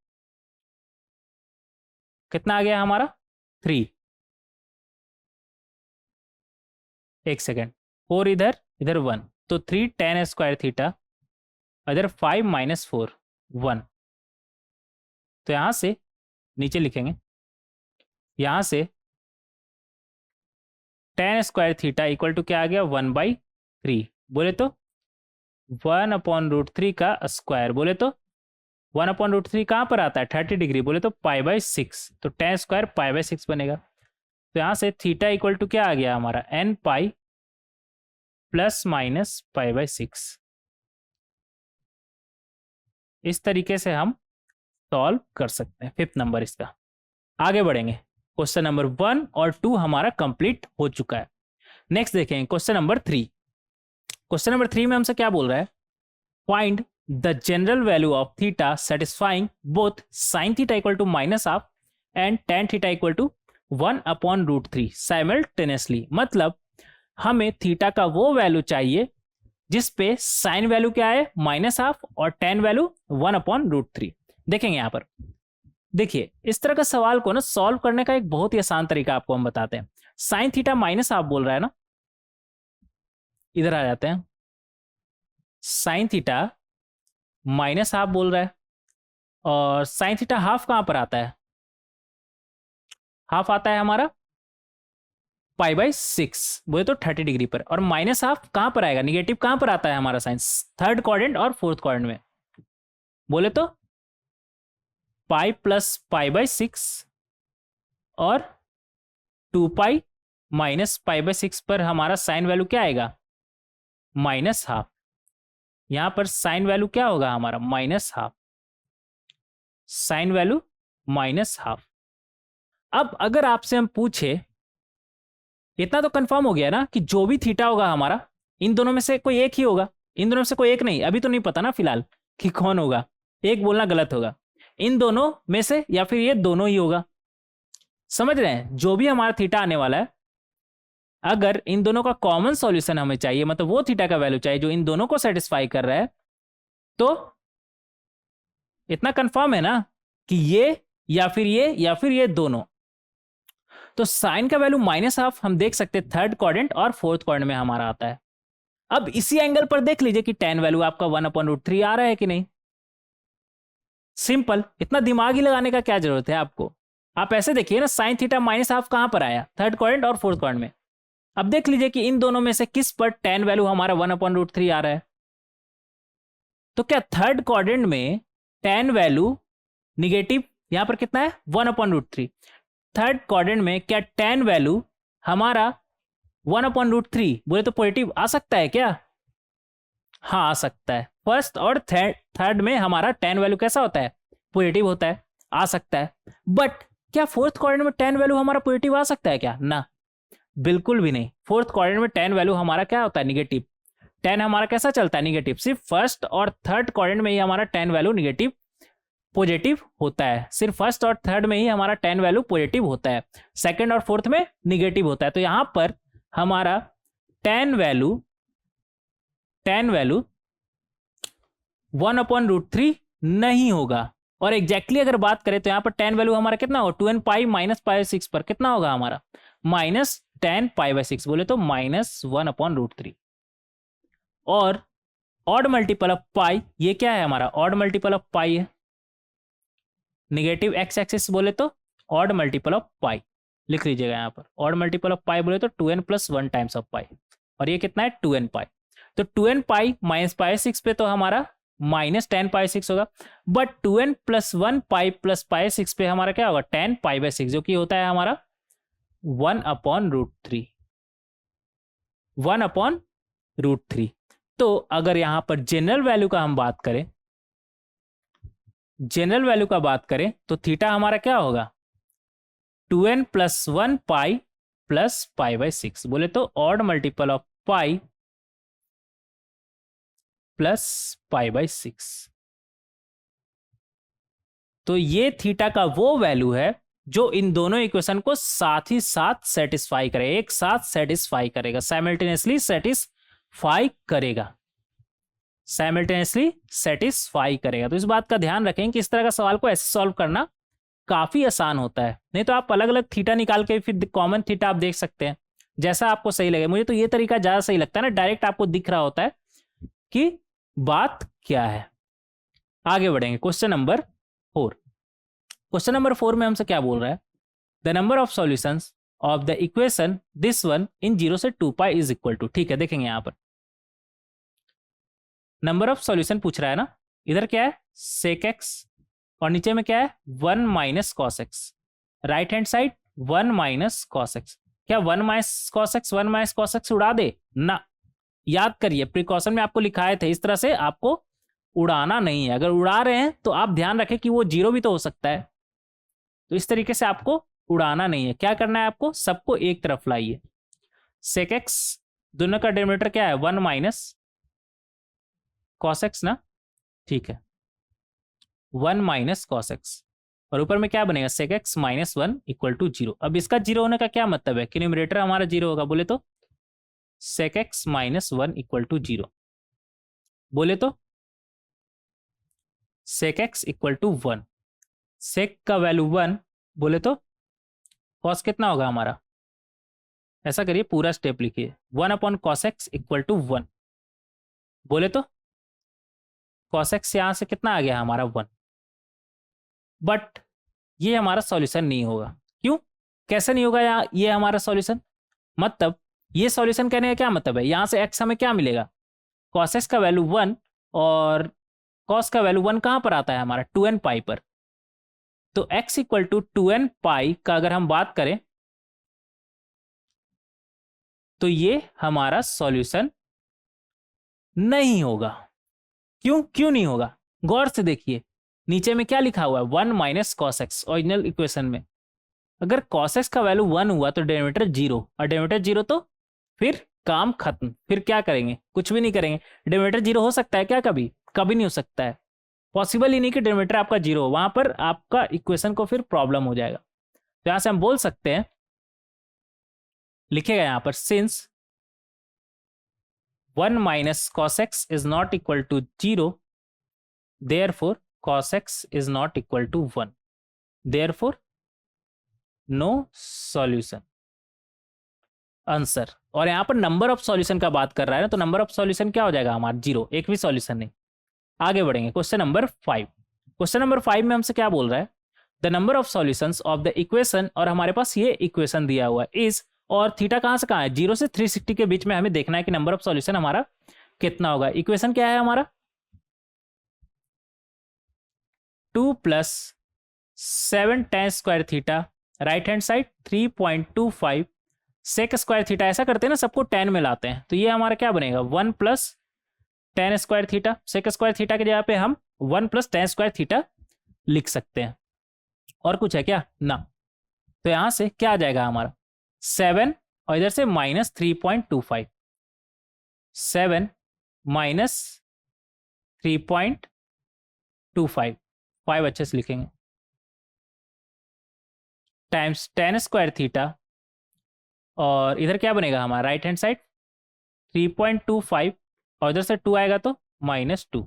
कितना आ गया हमारा? 3। एक सेकेंड, 4 इधर, इधर 1, तो 3 tan स्क्वायर थीटा, इधर 5 माइनस 4 1। तो यहां से नीचे लिखेंगे, यहां से tan square theta equal to क्या आ गया? 1/3, बोले तो 1/√3 का स्क्वायर, बोले तो 1/√3 कहाँ पर आता है? 30 डिग्री, बोले तो π/6। तो tan स्क्वायर π/6 बनेगा। तो यहाँ से थीटा इक्वल टू क्या आ गया हमारा? n pi plus minus π/6। इस तरीके से हम सॉल्व कर सकते हैं फिफ्थ नंबर इसका। आगे बढ़ेंगे। क्वेश्चन नंबर 1 और 2 हमारा कंप्लीट हो चुका है। नेक्स्ट देखेंगे क्वेश्चन नंबर 3। क्वेश्चन नंबर 3 में हमसे क्या बोल रहा है? Find the general value of theta satisfying both sine theta equal to -12 and tan theta equal to 1/√3 simultaneously. मतलब हमें थीटा का वो वैल्यू चाहिए जिस पे साइन वैल्यू क्या है? -12 और tan वैल्यू 1/√3। देखेंगे यहां पर, देखिए इस तरह का सवाल को ना सॉल्व करने का एक बहुत ही आसान तरीका आपको हम बताते हैं। साइन थीटा -12 बोल रहा है ना, इधर आ जाते हैं। साइन थीटा -12 बोल रहा है, और साइन थीटा हाफ कहां पर आता है? हाफ आता है हमारा π/6, बोले तो 30 डिग्री पर। और -12 कहां पर आएगा? निगेटिव कहां पर आता है हमारा साइन? थर्ड क्वाड्रेंट और फोर्थ क्वाड्रेंट में, बोले तो पाई प्लस π/6 और 2π माइनस π/6 पर हमारा साइन वैल्यू क्या आएगा? -12। यहां पर साइन वैल्यू क्या होगा हमारा? -12। Sine value -12। अब अगर आपसे हम पूछे, इतना तो कंफर्म हो गया ना कि जो भी थीटा होगा हमारा, इन दोनों में से कोई एक ही होगा। इन दोनों में से कोई एक नहीं, अभी तो नहीं पता ना फिलहाल कि कौन होगा, एक बोलना गलत होगा। इन दोनों में से या फिर ये दोनों ही होगा। समझ रहे हैं? जो भी हमारा थीटा आने वाला है, अगर इन दोनों का कॉमन सॉल्यूशन हमें चाहिए, मतलब वो थीटा का वैल्यू चाहिए जो इन दोनों को सेटिस्फाई कर रहा है, तो इतना कंफर्म है ना कि ये या फिर ये या फिर ये दोनों। तो साइन का वैल्यू -12 हम देख सकते हैं थर्ड क्वाड्रेंट और फोर्थ क्वाड्रेंट में हमारा आता है। अब इसी एंगल पर देख लीजिए कि tan वैल्यू आपका 1/√3 आ रहा है कि नहीं। सिंपल, इतना दिमाग ही लगाने का क्या जरूरत है आपको। आप ऐसे देखिए ना, साइन थीटा -12 कहां पर आया? थर्ड क्वाड्रेंट और फोर्थ क्वाड्रेंट में। अब देख लीजिए कि इन दोनों में से किस पर tan वैल्यू हमारा 1/√3 आ रहा है। तो क्या थर्ड क्वाड्रेंट में tan वैल्यू निगेटिव, यहां पर कितना है? 1/√3। थर्ड क्वाड्रेंट में क्या tan वैल्यू हमारा 1/√3 बोले तो पॉजिटिव आ सकता है क्या? हाँ, आ सकता है। फर्स्ट और थर्ड में हमारा tan वैल्यू कैसा होता है? पॉजिटिव होता है, आ सकता है। बट क्या फोर्थ क्वाड्रेंट में tan वैल्यू हमारा पॉजिटिव आ सकता है क्या? ना, बिल्कुल भी नहीं। फोर्थ क्वाड्रेंट में tan वैल्यू हमारा क्या होता है? निगेटिव। tan हमारा कैसा चलता है? निगेटिव। सिर्फ फर्स्ट और थर्ड क्वाड्रेंट में ही हमारा tan वैल्यू निगेटिव पॉजिटिव होता है। सिर्फ फर्स्ट और थर्ड में ही हमारा tan वैल्यू पॉजिटिव होता है, सेकंड और फोर्थ में निगेटिव होता है। तो यहां पर हमारा tan वैल्यू 1/√3 नहीं होगा। और एग्जैक्टली अगर बात करें तो यहां पर tan वैल्यू हमारा कितना होगा? 2n पाई माइनस पाई/6 पर कितना होगा हमारा? माइनस tan पाई/6 बोले तो -1/√3। और ऑड मल्टीपल ऑफ पाई, ये क्या है हमारा? ऑड मल्टीपल ऑफ पाई है। निगेटिव एक्स एक्सिस बोले तो ऑड मल्टीपल ऑफ पाई लिख लीजिएगा यहाँ पर। ऑड मल्टीपल ऑफ पाई बोले तो 2n + 1 टाइम्स ऑफ पाई, और ये कितना है? 2n पाई। तो 2n पाई माइनस पाई/6 पे तो हमारा माइनस tan पाई/6 होगा। बट 2n + 1 पाई + पाई/6 पे हमारा क्या होगा? tan पाई/6, जो कि होता है हमारा 1/√3। 1/√3। तो अगर यहां पर जनरल वैल्यू का हम बात करें, जनरल वैल्यू का बात करें तो थीटा हमारा क्या होगा? 2n + 1 पाई + पाई/6 बोले तो ऑड मल्टीपल ऑफ पाई + पाई/6। तो ये थीटा का वो वैल्यू है जो इन दोनों इक्वेशन को साथ ही साथ सेटिस्फाई करेगा, एक साथ सेटिस्फाई करेगा, साइमल्टेनियसली सेटिस्फाई करेगा, साइमल्टेनियसली सेटिस्फाई करेगा। तो इस बात का ध्यान रखें कि इस तरह का सवाल को ऐसे सॉल्व करना काफी आसान होता है। नहीं तो आप अलग अलग थीटा निकाल के फिर कॉमन थीटा आप देख सकते हैं, जैसा आपको सही लगे। मुझे तो ये तरीका ज्यादा सही लगता है ना, डायरेक्ट आपको दिख रहा होता है कि बात क्या है। आगे बढ़ेंगे, क्वेश्चन नंबर 4। क्वेश्चन नंबर 4 में हमसे क्या बोल रहा है? The number of solutions of the equation this one in 0 से 2 पाई इज इक्वल टू। ठीक है, देखेंगे यहां पर नंबर ऑफ सॉल्यूशन पूछ रहा है ना। इधर क्या है? sec x, और नीचे में क्या है? 1 - cos x। Right hand side 1 - cos x। क्या 1 - cos x 1 - cos x उड़ा दे ना? याद करिए, प्रिकॉशन में आपको लिखाए थे इस तरह से आपको उड़ाना नहीं है। अगर उड़ा रहे हैं तो आप ध्यान रखें कि वो 0 भी तो हो सकता है। तो इस तरीके से आपको उड़ाना नहीं है। क्या करना है आपको? सबको एक तरफ लाइए। sec x दोनों का डिनोमिनेटर क्या है? 1 - cos x ना। ठीक है, 1 - cos x, और ऊपर में क्या बनेगा? sec x - 1 = 0। अब इसका 0 होने का क्या मतलब है? कि न्यूमरेटर हमारा 0 होगा। बोले तो sec x - 1 = 0। बोले तो sec x = 1। sec का वैल्यू 1 बोले तो cos कितना होगा हमारा? ऐसा करिए, पूरा स्टेप लिखिए। 1/cos x = 1 बोले तो cos x यहां से कितना आ गया हमारा? 1। बट ये हमारा सॉल्यूशन नहीं होगा। क्यों? कैसे नहीं होगा ये हमारा सॉल्यूशन? मतलब ये सॉल्यूशन कहने का क्या मतलब है? यहां से x हमें क्या मिलेगा? cos x का वैल्यू 1, और cos का वैल्यू 1 कहां पर आता है हमारा? 2n पाई पर। तो x = 2n पाई का अगर हम बात करें तो ये हमारा सॉल्यूशन नहीं होगा। क्यों नहीं होगा? गौर से देखिए, नीचे में क्या लिखा हुआ है? 1 - cos x। ओरिजिनल इक्वेशन में अगर cos x का वैल्यू 1 हुआ तो डिनोमिनेटर 0, और डिनोमिनेटर 0 तो फिर काम खत्म। फिर क्या करेंगे? कुछ भी नहीं करेंगे। डिनोमिनेटर 0 हो सकता है क्या? कभी कभी नहीं हो सकता है। पॉसिबल ही नहीं कि डिनोमिनेटर आपका 0 हो, वहां पर आपका इक्वेशन को फिर प्रॉब्लम हो जाएगा। तो यहां से हम बोल सकते हैं, लिखेगा यहां पर, since 1 - cos x is not equal to 0, therefore cos x is not equal to 1, therefore no solution, answer. और यहां पर नंबर ऑफ सॉल्यूशन का बात कर रहा है ना, तो नंबर ऑफ सॉल्यूशन क्या हो जाएगा हमारा? 0, एक भी सॉल्यूशन नहीं। आगे बढ़ेंगे, क्वेश्चन नंबर 5। क्वेश्चन नंबर 5 में हमसे क्या बोल रहा है? The number of solutions of the equation, और हमारे पास ये इक्वेशन दिया हुआ है इज, और थीटा कहां से कहां है? 0 से 360 के बीच में हमें देखना है कि नंबर ऑफ सॉल्यूशन हमारा कितना होगा। इक्वेशन क्या है हमारा? 2 + 7 tan² theta right hand side 3.25 sec square theta, ऐसा करते हैं ना सबको 10 में लाते हैं, तो ये हमारा क्या बनेगा 1 plus 10 square theta. Sec square theta के जगह पे हम 1 प्लस 10 स्क्वायर थीटा लिख सकते हैं। और कुछ है क्या ना, तो यहां से क्या आ जाएगा हमारा 7 और इधर से माइनस 3.25, 7 माइनस 3.25, 5 अच्छे से लिखेंगे, टाइम्स 10 स्क्वायर थीटा, और इधर क्या बनेगा हमारा राइट हैंड साइड 3.25 और इधर से 2 आएगा तो -2,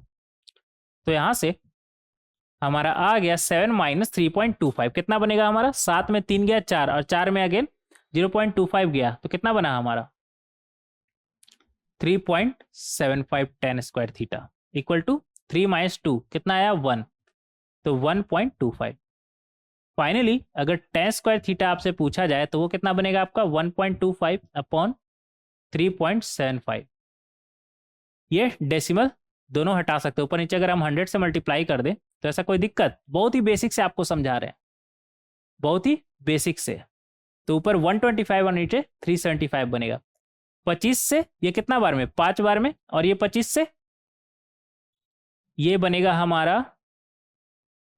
तो यहां से हमारा आ गया 7 माइनस 3.25, कितना बनेगा हमारा 7 में 3 गया 4 और 4 में अगेन 0.25 गया, तो कितना बना हमारा 3.75 10 square theta equal to 3 minus 2 कितना आया 1, तो 1.25। फाइनली अगर 10 स्क्वायर थीटा आपसे पूछा जाए तो वो कितना बनेगा आपका 1.25 अपॉन 3.75। ये डेसिमल दोनों हटा सकते हो, ऊपर नीचे अगर हम 100 से मल्टीप्लाई कर दें तो ऐसा कोई दिक्कत, बहुत ही बेसिक से आपको समझा रहे हैं, बहुत ही बेसिक से। तो ऊपर 125 और नीचे 375 बनेगा। 25 से ये कितना बार में 5 बार में, और ये 25 से ये बनेगा हमारा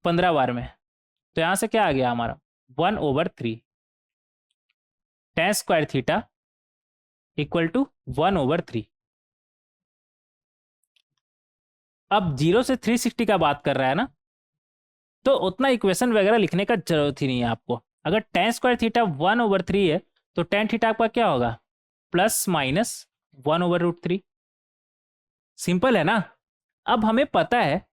15 बार में, तो यहां से क्या आ गया हमारा 1/3 10 स्क्वायर थीटा इक्वल टू 1/3। अब 0 से 360 का बात कर रहा है ना, तो उतना इक्वेशन वगैरह लिखने का जरूरत ही नहीं है आपको। अगर 10 स्क्वायर थीटा 1/3 है तो tan थीटा आपका क्या होगा प्लस माइनस 1/√3, सिंपल है ना। अब हमें पता है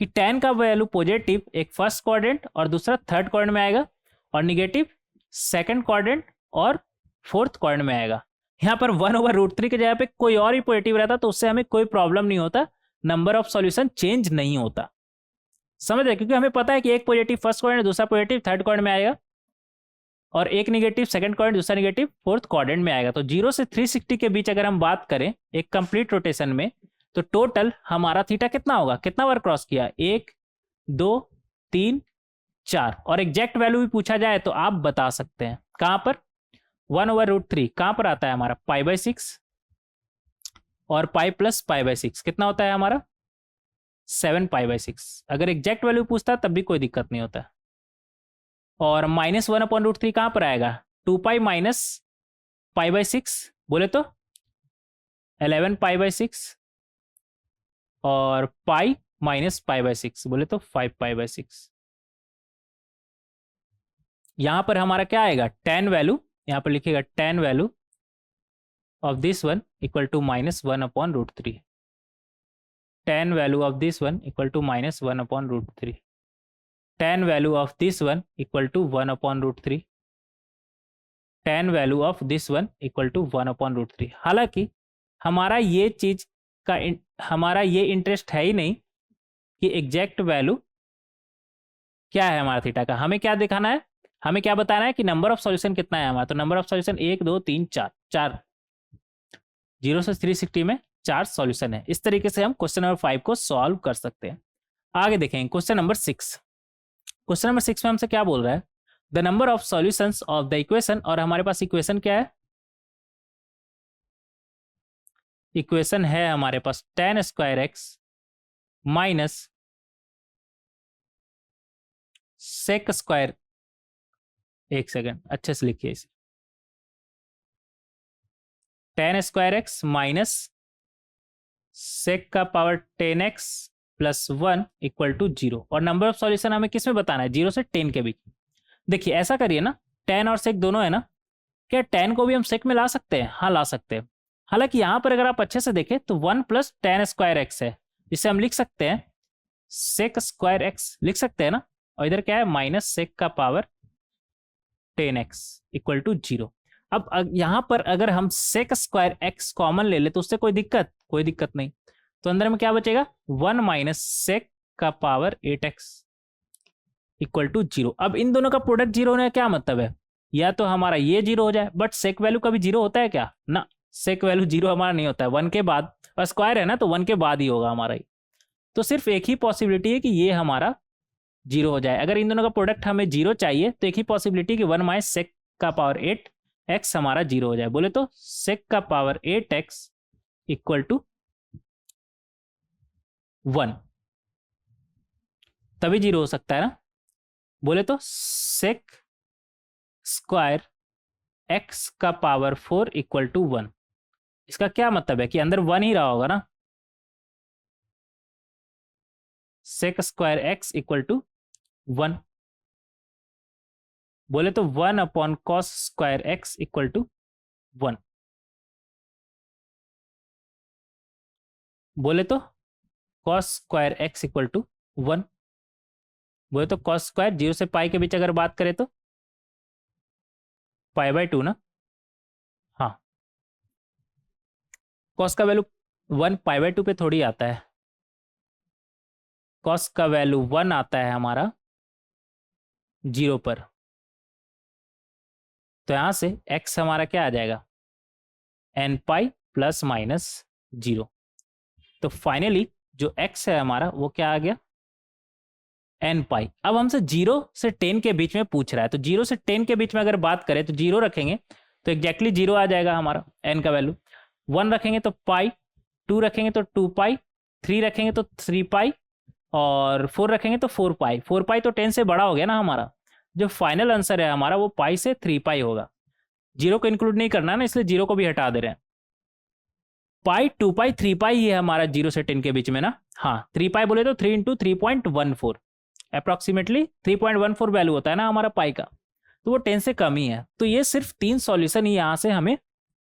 कि tan का वैल्यू पॉजिटिव एक फर्स्ट क्वाड्रेंट और दूसरा थर्ड क्वाड्रेंट में आएगा, और निगेटिव सेकंड क्वाड्रेंट और फोर्थ क्वाड्रेंट में आएगा। यहाँ पर 1/√3 के जगह पे कोई और ही पॉजिटिव रहता तो उससे हमें कोई प्रॉब्लम नहीं होता, नंबर ऑफ सॉल्यूशन चेंज नहीं होता, समझ रहे, क्योंकि हमें पता है कि एक पॉजिटिव फर्स्ट क्वाड्रेंट दूसरा पॉजिटिव थर्ड क्वाड्रेंट में आएगा, और एक निगेटिव सेकंड क्वाड्रेंट दूसरा निगेटिव फोर्थ क्वाड्रेंट में आएगा। तो 0 से 360 के बीच अगर हम बात करें एक कंप्लीट रोटेशन में, तो टोटल हमारा थीटा कितना होगा, कितना बार क्रॉस किया 1 2 3 4, और एग्जैक्ट वैल्यू भी पूछा जाए तो आप बता सकते हैं कहां पर 1/√3 कहां पर आता है हमारा π/6, और पाई प्लस π/6 कितना होता है हमारा 7 π/6। अगर एग्जैक्ट वैल्यू पूछता तब भी कोई दिक्कत नहीं होता। और -1/√3 कहां पर आएगा 2π माइनस π/6 बोले तो 11 π/6, और पाई माइनस π/6 बोले तो 5 π/6। यहां पर हमारा क्या आएगा tan वैल्यू, यहां पर लिखेगा tan value of this one equal to -1/√3, tan value of this one equal to -1/√3, tan value of this one equal to 1/√3, tan value of this one equal to 1/√3। हालांकि हमारा ये चीज का हमारा ये इंटरेस्ट है ही नहीं कि एग्जैक्ट वैल्यू क्या है हमारा थीटा का, हमें क्या दिखाना है, हमें क्या बताना है कि नंबर ऑफ सॉल्यूशन कितना है हमारा। तो नंबर ऑफ सॉल्यूशन 1 2 3 4, 0 से 360 में 4 सॉल्यूशन है। इस तरीके से हम क्वेश्चन नंबर 5 को सॉल्व कर सकते हैं। आगे देखेंगे क्वेश्चन नंबर 6। क्वेश्चन नंबर 6 में हमसे क्या बोल रहा है, the number of solutions of the equation, और हमारे पास इक्वेशन क्या है, इक्वेशन है हमारे पास tan square x minus sec square, एक सेकेंड अच्छे से लिखिए इसे, tan square x minus sec का power 10x plus 1 equal to 0, और नंबर ऑफ सॉल्यूशन हमें किस में बताना है 0 से 10 के बीच। देखिए ऐसा करिए ना, tan और सेक दोनों है ना, क्या tan को भी हम सेक में ला सकते हैं, हाँ ला सकते हैं। हालांकि यहां पर अगर आप अच्छे से देखें तो 1 प्लस tan स्क्वायर एक्स है, जिसे हम लिख सकते हैं सेक स्क्वायर एक्स लिख सकते हैं ना, और इधर क्या है माइनस सेक का पावर 10x इक्वल टू 0। अब यहां पर अगर हम सेक स्क्वायर एक्स कॉमन ले ले तो उससे कोई दिक्कत नहीं, तो अंदर में क्या बचेगा 1 माइनस सेक का पावर 8x इक्वल टू 0। अब इन दोनों का प्रोडक्ट 0 होने का क्या मतलब है, या तो हमारा ये 0 हो जाए, बट सेक वैल्यू कभी 0 होता है क्या ना, सेक वैल्यू 0 हमारा नहीं होता है, 1 के बाद, और स्क्वायर है ना तो 1 के बाद ही होगा हमारा ही। तो सिर्फ एक ही पॉसिबिलिटी है कि ये हमारा जीरो हो जाए। अगर इन दोनों का प्रोडक्ट हमें जीरो चाहिए तो एक ही पॉसिबिलिटी कि 1 माइनस सेक का पावर 8 एक्स हमारा जीरो हो जाए। बोले तो सेक का पावर 8 एक्स इक्वल टू 1, तभी जीरो हो सकता है ना। बोले तो सेक स्क्वायर एक्स का पावर 4 इक्वल टू 1। इसका क्या मतलब है कि अंदर 1 ही रहा होगा ना। Sec square x equal to 1। बोले तो 1 upon cos square x equal to 1। बोले तो cos square x equal to 1। बोले तो कॉस स्क्वायर 0 से पाई के बीच अगर बात करें तो पाई बाय 2 ना। हाँ, कॉस का वैल्यू 1 पाई बाय 2 पे थोड़ी आता है। कॉस का वैल्यू 1 आता है हमारा 0 पर। तो यहां से x हमारा क्या आ जाएगा, n पाई प्लस माइनस 0। तो फाइनली जो x है हमारा वो क्या आ गया, n पाई। अब हमसे 0 से 10 के बीच में पूछ रहा है, तो 0 से 10 के बीच में अगर बात करें तो 0 रखेंगे तो एग्जैक्टली 0 आ जाएगा हमारा n का वैल्यू। 1 रखेंगे तो पाई, 2 रखेंगे तो 2 पाई, 3 रखेंगे तो 3 पाई, और 4 रखेंगे तो 4 पाई। 4 पाई तो 10 से बड़ा हो गया ना हमारा। जो फाइनल आंसर है हमारा वो पाई से 3 पाई होगा। 0 को इंक्लूड नहीं करना ना, इसलिए 0 को भी हटा दे रहे हैं। पाई, 2 पाई, 3 पाई ही है हमारा 0 से 10 के बीच में ना। हाँ, 3 पाई बोले तो 3 इंटू 3.14, अप्रॉक्सीमेटली 3.14 वैल्यू होता है ना हमारा पाई का। तो वो 10 से कम ही है। तो ये सिर्फ 3 सॉल्यूशन ही यहाँ से हमें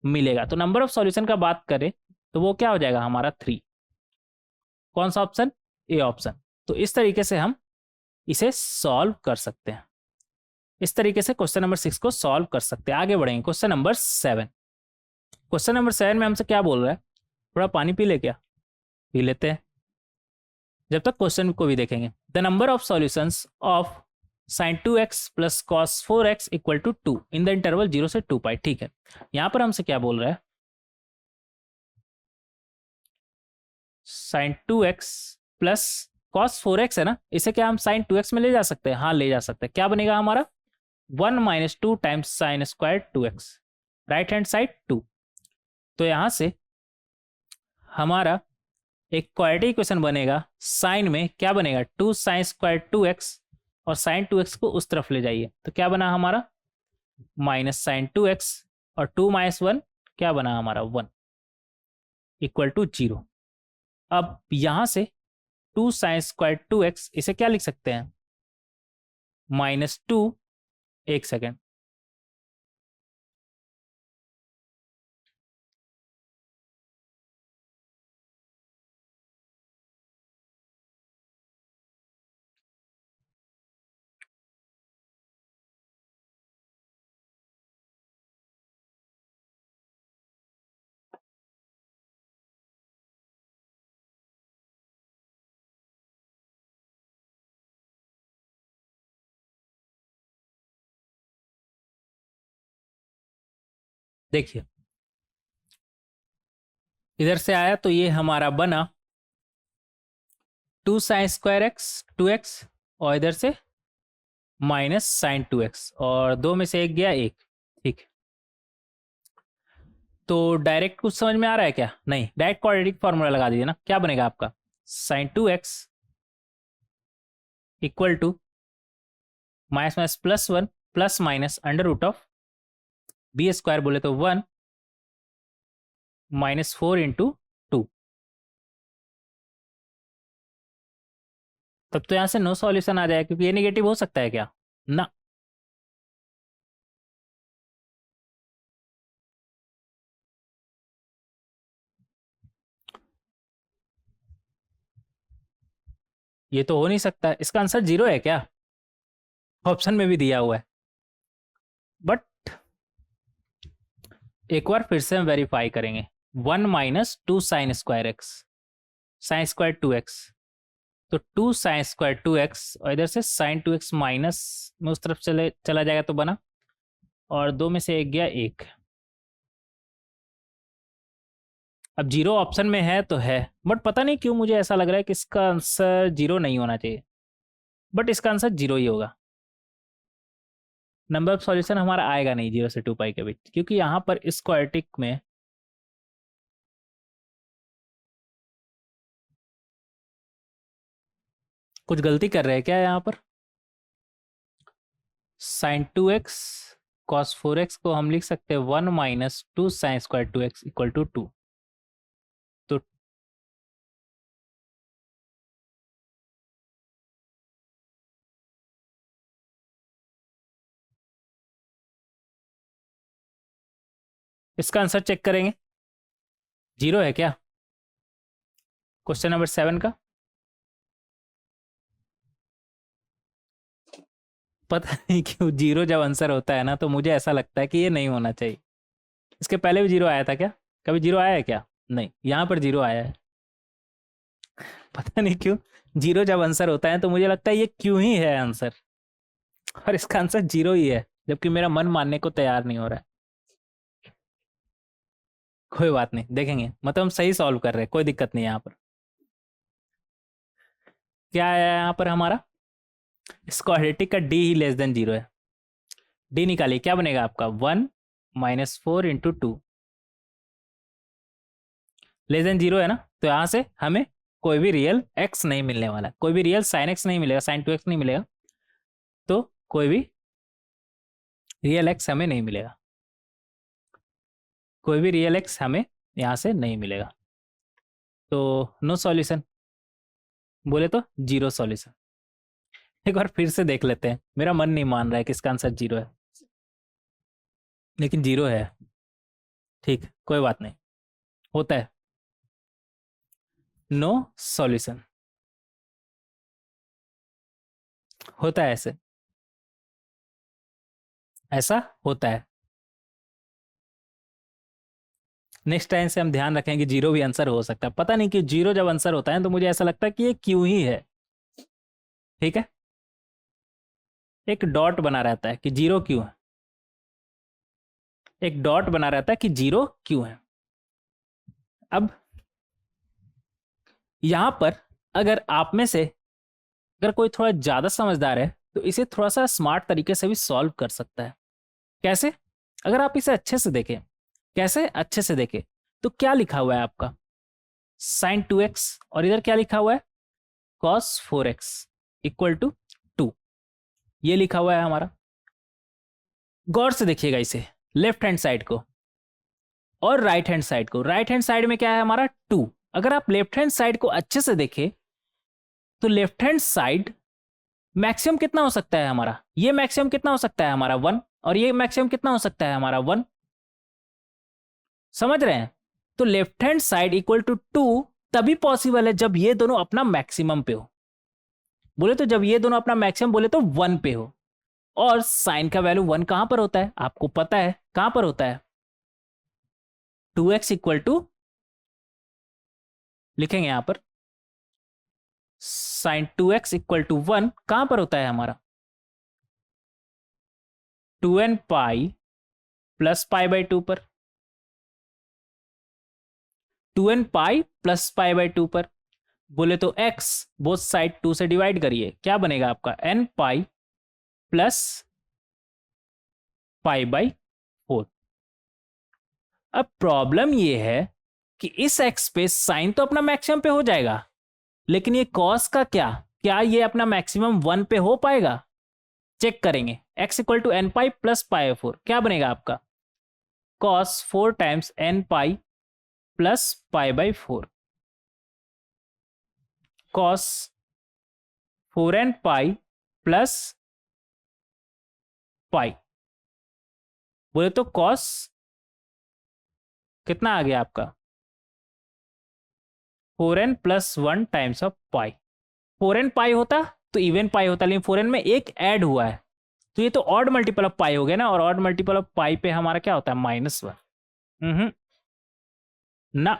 मिलेगा। तो नंबर ऑफ सॉल्यूशन का बात करें तो वो क्या हो जाएगा हमारा 3। कौन सा ऑप्शन, ए ऑप्शन। तो इस तरीके से हम इसे सॉल्व कर सकते हैं। इस तरीके से क्वेश्चन नंबर 6 को सॉल्व कर सकते हैं। आगे बढ़ेंगे क्वेश्चन नंबर 7। क्वेश्चन नंबर 7 में हमसे क्या बोल रहा है, थोड़ा पानी पी ले, क्या पी लेते हैं जब तक क्वेश्चन को भी देखेंगे। The number of solutions of sin 2x plus cos 4x equal to 2 in the interval 0 से 2 पाई। ठीक है, यहां पर हमसे क्या बोल रहा है, sin 2x plus cos 4x है ना, इसे क्या हम sin 2x में ले जा सकते हैं। हाँ, ले जा सकते हैं। क्या बनेगा हमारा 1 minus 2 times sign square 2x, right hand side 2। तो यहां से हमारा एक क्वाड्रेटिक इक्वेशन बनेगा। साइन में क्या बनेगा, 2 साइन स्क्वायर 2x, और साइन 2x को उस तरफ ले जाइए तो क्या बना हमारा माइनस साइन 2x, और 2 माइनस 1 क्या बना हमारा 1 इक्वल टू 0। अब यहां से 2 साइन स्क्वायर 2x इसे क्या लिख सकते हैं, -2, एक सेकेंड, देखिए इधर से आया तो ये हमारा बना 2 साइन स्क्वायर एक्स 2x, और इधर से माइनस साइन 2x, और दो में से एक गया एक। ठीक है, तो डायरेक्ट कुछ समझ में आ रहा है क्या, नहीं, डायरेक्ट क्वाड्रेटिक फॉर्मूला लगा दीजिए ना। क्या बनेगा आपका sine 2x equal to minus minus plus 1 plus minus under root of b square बोले तो 1 माइनस 4 इंटू 2। तब तो यहां से नो सॉल्यूशन आ जाएगा, क्योंकि ये नेगेटिव हो सकता है क्या ना। ये तो हो नहीं सकता है, इसका आंसर 0 है क्या, ऑप्शन में भी दिया हुआ है। बट एक बार फिर से हम वेरीफाई करेंगे। 1 minus 2 sine square x, sign square 2x, तो 2 साइन स्क्वायर 2x, और इधर से साइन 2x माइनस में उस तरफ चला जाएगा तो बना, और दो में से एक गया एक। अब 0 ऑप्शन में है तो है, बट पता नहीं क्यों मुझे ऐसा लग रहा है कि इसका आंसर 0 नहीं होना चाहिए। बट इसका आंसर 0 ही होगा। नंबर ऑफ सॉल्यूशन हमारा आएगा नहीं 0 से 2 पाई के बीच, क्योंकि यहां पर स्क्वायरटिक में कुछ गलती कर रहे हैं क्या यहाँ पर। साइन 2x कॉस 4x को हम लिख सकते हैं 1 minus 2 sine square 2x equal to 2। तो इसका आंसर चेक करेंगे, 0 है क्या क्वेश्चन नंबर 7 का। पता नहीं क्यों 0 जब आंसर होता है ना तो मुझे ऐसा लगता है कि ये नहीं होना चाहिए। इसके पहले भी 0 आया था क्या, कभी 0 आया है क्या, नहीं, यहाँ पर 0 आया है। पता नहीं क्यों 0 जब आंसर होता है तो मुझे लगता है ये क्यों ही है आंसर, और इसका आंसर 0 ही है, जबकि मेरा मन मानने को तैयार नहीं हो रहा है। कोई बात नहीं, देखेंगे, मतलब हम सही सॉल्व कर रहे हैं, कोई दिक्कत नहीं है। यहाँ पर क्या है, यहाँ पर हमारा स्क्वाड्रेटिक का डी ही लेस देन 0 है। डी निकालिए, क्या बनेगा आपका 1 माइनस 4 इंटू 2 लेस देन 0 है ना, तो यहाँ से हमें कोई भी रियल x नहीं मिलने वाला, कोई भी रियल साइन x नहीं मिलेगा, साइन 2x नहीं मिलेगा, तो कोई भी रियल x हमें नहीं मिलेगा, कोई भी रियल x हमें यहाँ से नहीं मिलेगा। तो नो सॉल्यूशन, बोले तो 0 सॉल्यूशन। एक बार फिर से देख लेते हैं, मेरा मन नहीं मान रहा है कि इसका आंसर 0 है, लेकिन 0 है। ठीक, कोई बात नहीं, होता है। नो सॉल्यूशन होता है, ऐसे ऐसा होता है। नेक्स्ट टाइम से हम ध्यान रखें कि 0 भी आंसर हो सकता है। पता नहीं कि 0 जब आंसर होता है तो मुझे ऐसा लगता है कि ये क्यों ही है। ठीक है, एक डॉट बना रहता है कि 0 क्यों है, एक डॉट बना रहता है कि 0 क्यों है। अब यहां पर अगर आप में से अगर कोई थोड़ा ज्यादा समझदार है तो इसे थोड़ा सा स्मार्ट तरीके से भी सॉल्व कर सकता है। कैसे, अगर आप इसे अच्छे से देखें, कैसे अच्छे से देखें, तो क्या लिखा हुआ है आपका साइन 2x, और इधर क्या लिखा हुआ है cos 4x इक्वल टू 2, ये लिखा हुआ है हमारा। गौर से देखिएगा इसे, लेफ्ट हैंड साइड को और राइट हैंड साइड को। राइट हैंड साइड में क्या है हमारा 2, अगर आप लेफ्ट हैंड साइड को अच्छे से देखें तो लेफ्ट हैंड साइड मैक्सिमम कितना हो सकता है हमारा, ये मैक्सिमम कितना हो सकता है हमारा 1, और ये मैक्सिमम कितना हो सकता है हमारा 1, समझ रहे हैं। तो left hand side equal to 2 तभी पॉसिबल है जब ये दोनों अपना मैक्सिमम पे हो, बोले तो जब ये दोनों अपना मैक्सिमम बोले तो 1 पे हो। और साइन का वैल्यू 1 कहां पर होता है आपको पता है, कहां पर होता है 2x इक्वल टू, लिखेंगे यहां पर साइन 2x इक्वल टू 1 कहां पर होता है हमारा 2n pi plus pi by 2 पर, 2n pi plus pi by 2 पर। बोले तो x बोथ साइड 2 से डिवाइड करिए, क्या बनेगा आपका n pi plus pi by 4। अब प्रॉब्लम ये है कि इस x पे साइन तो अपना मैक्सिमम पे हो जाएगा, लेकिन ये cos का क्या ये अपना मैक्सिमम 1 पे हो पाएगा, चेक करेंगे। x equal to n pi plus pi 4, क्या बनेगा आपका cos 4 times n pi plus pi by 4, cos 4n pi plus pi, बोले तो cos कितना आ गया आपका 4n plus 1 times of pi. 4n pi होता तो इवन पाई होता, लेकिन 4n में एक ऐड हुआ है तो ये तो ऑड मल्टीपल ऑफ पाई हो गया ना, और ऑड मल्टीपल ऑफ पाई पे हमारा क्या होता है -1। ना,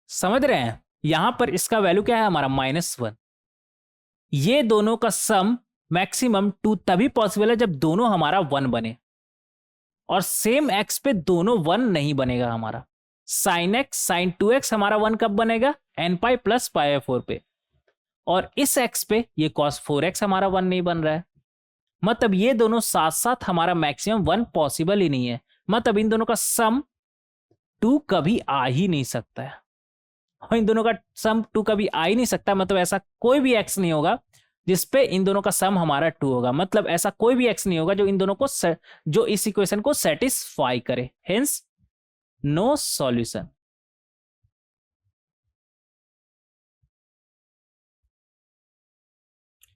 समझ रहे हैं, यहां पर इसका वैल्यू क्या है हमारा -1। ये दोनों का सम मैक्सिमम 2 तभी पॉसिबल है जब दोनों हमारा 1 बने, और सेम x पे दोनों 1 नहीं बनेगा हमारा। साइन x साइन 2x हमारा 1 कब बनेगा n पाई प्लस पाई 4 पे, और इस x पे ये cos 4x हमारा 1 नहीं बन रहा है, मतलब ये दोनों साथ साथ हमारा मैक्सिमम 1 पॉसिबल ही नहीं है, मतलब इन दोनों का सम 2 कभी आ ही नहीं सकता है, और इन दोनों का सम 2 कभी आ ही नहीं सकता, मतलब ऐसा कोई भी x नहीं होगा जिसपे इन दोनों का सम हमारा 2 होगा, मतलब ऐसा कोई भी x नहीं होगा जो इन दोनों को जो इस इक्वेशन को सेटिस्फाई करे, hence no solution.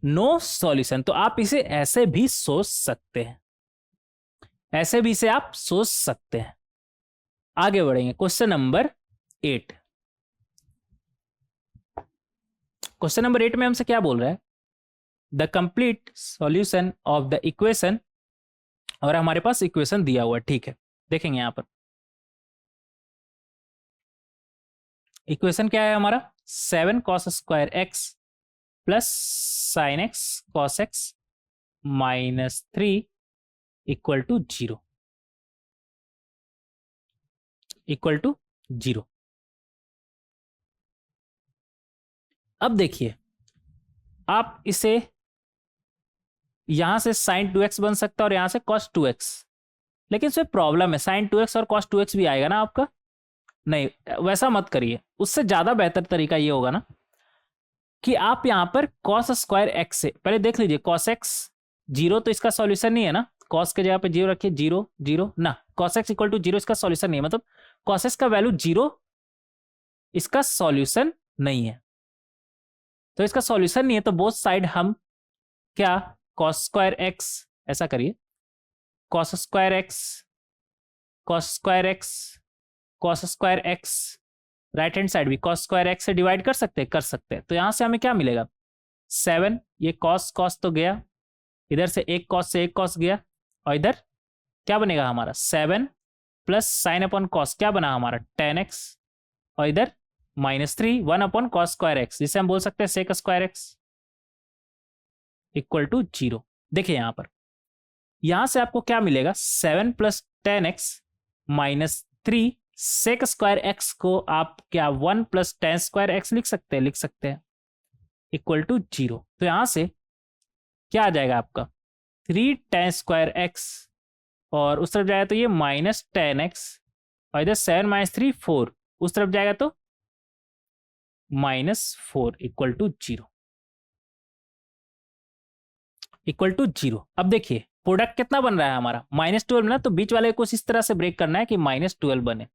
No solution, तो आप इसे ऐसे भी सोच सकते हैं, ऐसे भी इसे आप सोच सकते हैं। आगे बढ़ेंगे, क्वेश्चन नंबर 8। क्वेश्चन नंबर 8 में हमसे क्या बोल रहा है, the complete solution of the equation, और हमारे पास इक्वेशन दिया हुआ है, ठीक है, देखेंगे यहां पर इक्वेशन क्या है हमारा, 7 cos square x plus sine x cos x minus 3 equal to 0, equal to 0। अब देखिए, आप इसे यहां से sin 2x बन सकता है और यहां से cos 2x, लेकिन इसमें प्रॉब्लम है, sin 2x और cos 2x भी आएगा ना आपका, नहीं वैसा मत करिए, उससे ज्यादा बेहतर तरीका ये होगा ना कि आप यहां पर cos स्क्वायर x से पहले देख लीजिए, cos x 0 तो इसका सॉल्यूशन नहीं है ना, cos के जगह पे 0 रखिए, 0 0 ना, cos x इक्वल टू 0 इसका सॉल्यूशन नहीं है, मतलब cos x का वैल्यू 0 इसका सॉल्यूशन नहीं है, तो इसका सॉल्यूशन नहीं है, तो बोथ साइड हम क्या cos स्क्वायर x, ऐसा करिए cos square x cos square x cos square x, right hand side भी cos स्क्वायर x से डिवाइड कर सकते हैं, तो यहां से हमें क्या मिलेगा, 7, ये cos cos तो गया, इधर से एक cos से एक cos गया, और इधर क्या बनेगा हमारा 7 प्लस साइन अपॉन cos, क्या बना हमारा tan x, और इधर -3 1 अपॉन cos स्क्वायर x, जिसे हम बोल सकते हैं sec square x equal to 0। देखिए यहां पर, यहां से आपको क्या मिलेगा, 7 plus tan x minus 3 sec square x को आप क्या 1 प्लस tan स्क्वायर x लिख सकते हैं इक्वल टू 0। तो यहां से क्या आ जाएगा आपका 3 tan स्क्वायर x, और उस तरफ जाएगा तो ये माइनस tan x, और इधर 7 माइनस 3 4, उस तरफ जाएगा तो -4 इक्वल टू 0, इक्वल टू 0। अब देखिए प्रोडक्ट कितना बन रहा है हमारा -12 ना, तो बीच वाले को इस तरह से ब्रेक करना है कि -12 बने,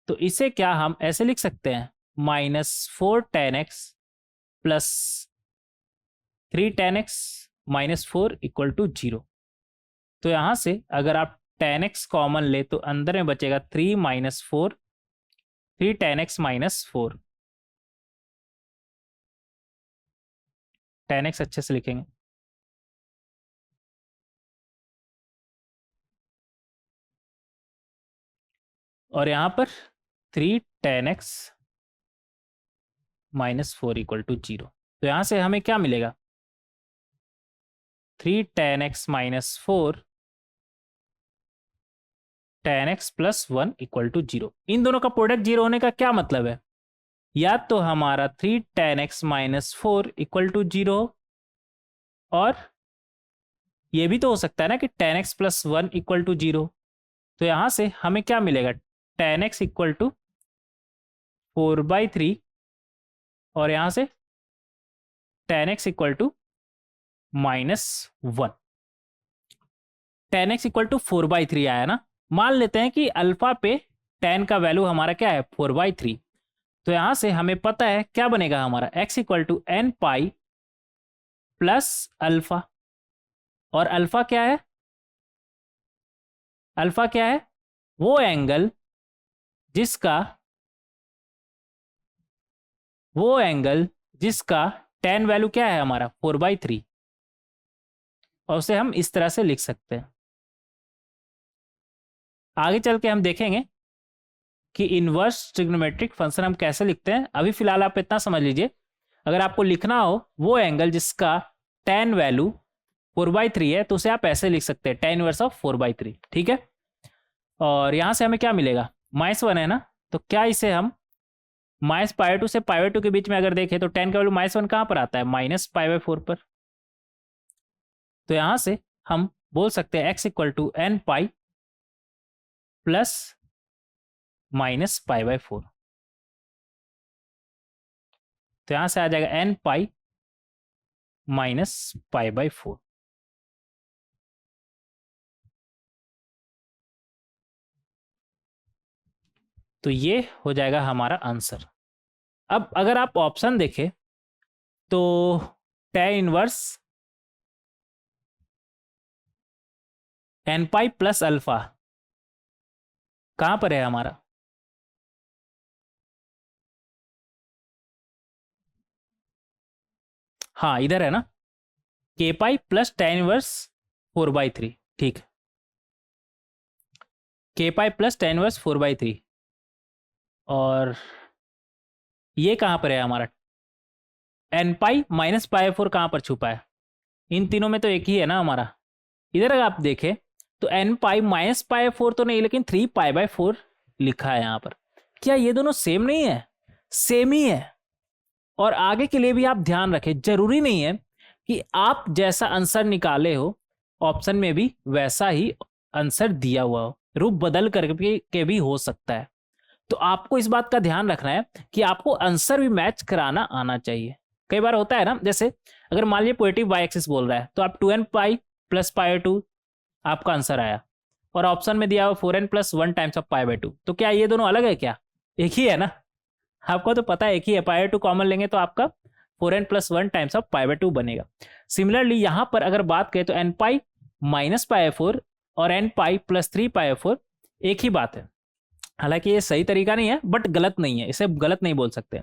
तो इसे क्या हम ऐसे लिख सकते हैं, -4 tan x plus 3 tan x -4 equal to 0। तो यहां से अगर आप tan x कॉमन ले तो अंदर में बचेगा 3 -4, 3 tan x -4, tan x अच्छे से लिखेंगे, और यहां पर 3 tan x -4 इक्वल टू 0। तो यहां से हमें क्या मिलेगा, 3 tan x -4 tan x plus 1 equal to 0। इन दोनों का प्रोडक्ट 0 होने का क्या मतलब है, या तो हमारा 3 tan x -4 इक्वल टू 0, और ये भी तो हो सकता है ना कि tan x plus 1 equal to 0। तो यहां से हमें क्या मिलेगा, tan x इक्वल टू 4/3, और यहां से tan x equal to -1, tan x equal to 4/3 आया ना। मान लेते हैं कि अल्फा पे tan का वैल्यू हमारा क्या है 4/3, तो यहां से हमें पता है क्या बनेगा हमारा x equal to n pi plus alpha, और अल्फा क्या है, अल्फा क्या है, वो एंगल जिसका tan वैल्यू क्या है हमारा 4/3, और उसे हम इस तरह से लिख सकते हैं। आगे चल के हम देखेंगे कि इनवर्स ट्रिग्नोमेट्रिक फंक्शन हम कैसे लिखते हैं, अभी फिलहाल आप इतना समझ लीजिए, अगर आपको लिखना हो वो एंगल जिसका tan वैल्यू 4/3 है, तो उसे आप ऐसे लिख सकते हैं, tan इनवर्स ऑफ 4/3, ठीक है। और यहां से हमें क्या मिलेगा, -1 है ना, तो क्या इसे हम माइनस पाई टू से पाई टू के बीच में अगर देखें तो 10 का वैल्यू -1 कहाँ पर आता है? -π/4 पर। तो यहां से हम बोल सकते हैं x equal to n pi plus -π/4। तो यहां से आ जाएगा n पाई -π/4। तो ये हो जाएगा हमारा आंसर। अब अगर आप ऑप्शन देखें तो tan inverse n pi plus alpha कहां पर है हमारा? हाँ इधर है ना, k pi plus tan inverse 4/3। ठीक, k pi plus tan inverse 4/3। और ये कहां पर है हमारा? n पाई -π/4 कहां पर छुपा है? इन तीनों में तो एक ही है ना हमारा। इधर अगर आप देखें तो n पाई -π/4 तो नहीं, लेकिन 3π/4 लिखा है यहाँ पर। क्या ये दोनों सेम नहीं है? सेम ही है। और आगे के लिए भी आप ध्यान रखें, जरूरी नहीं है कि आप जैसा आंसर निकाले हो ऑप्शन में भी वैसा ही आंसर दिया हुआ हो, रूप बदल करके भी हो सकता है। तो आपको इस बात का ध्यान रखना है कि आपको आंसर भी मैच कराना आना चाहिए। कई बार होता है ना, जैसे अगर मान लीजिए पॉजिटिव वाई एक्सिस बोल रहा है तो आप 2n पाई प्लस π/2 आपका आंसर आया, और ऑप्शन में दिया हुआ 4n प्लस 1 टाइम्स ऑफ π/2। तो क्या ये दोनों अलग है? क्या एक ही है ना? आपको तो पता है एक ही है। π/2 कॉमन लेंगे तो आपका 4n प्लस 1 टाइम्स ऑफ π/2 बनेगा। सिमिलरली यहां पर अगर बात करें तो n पाई -π/4 और n पाई प्लस 3π/4 एक ही बात है। हालांकि ये सही तरीका नहीं है, बट गलत नहीं है, इसे गलत नहीं बोल सकते,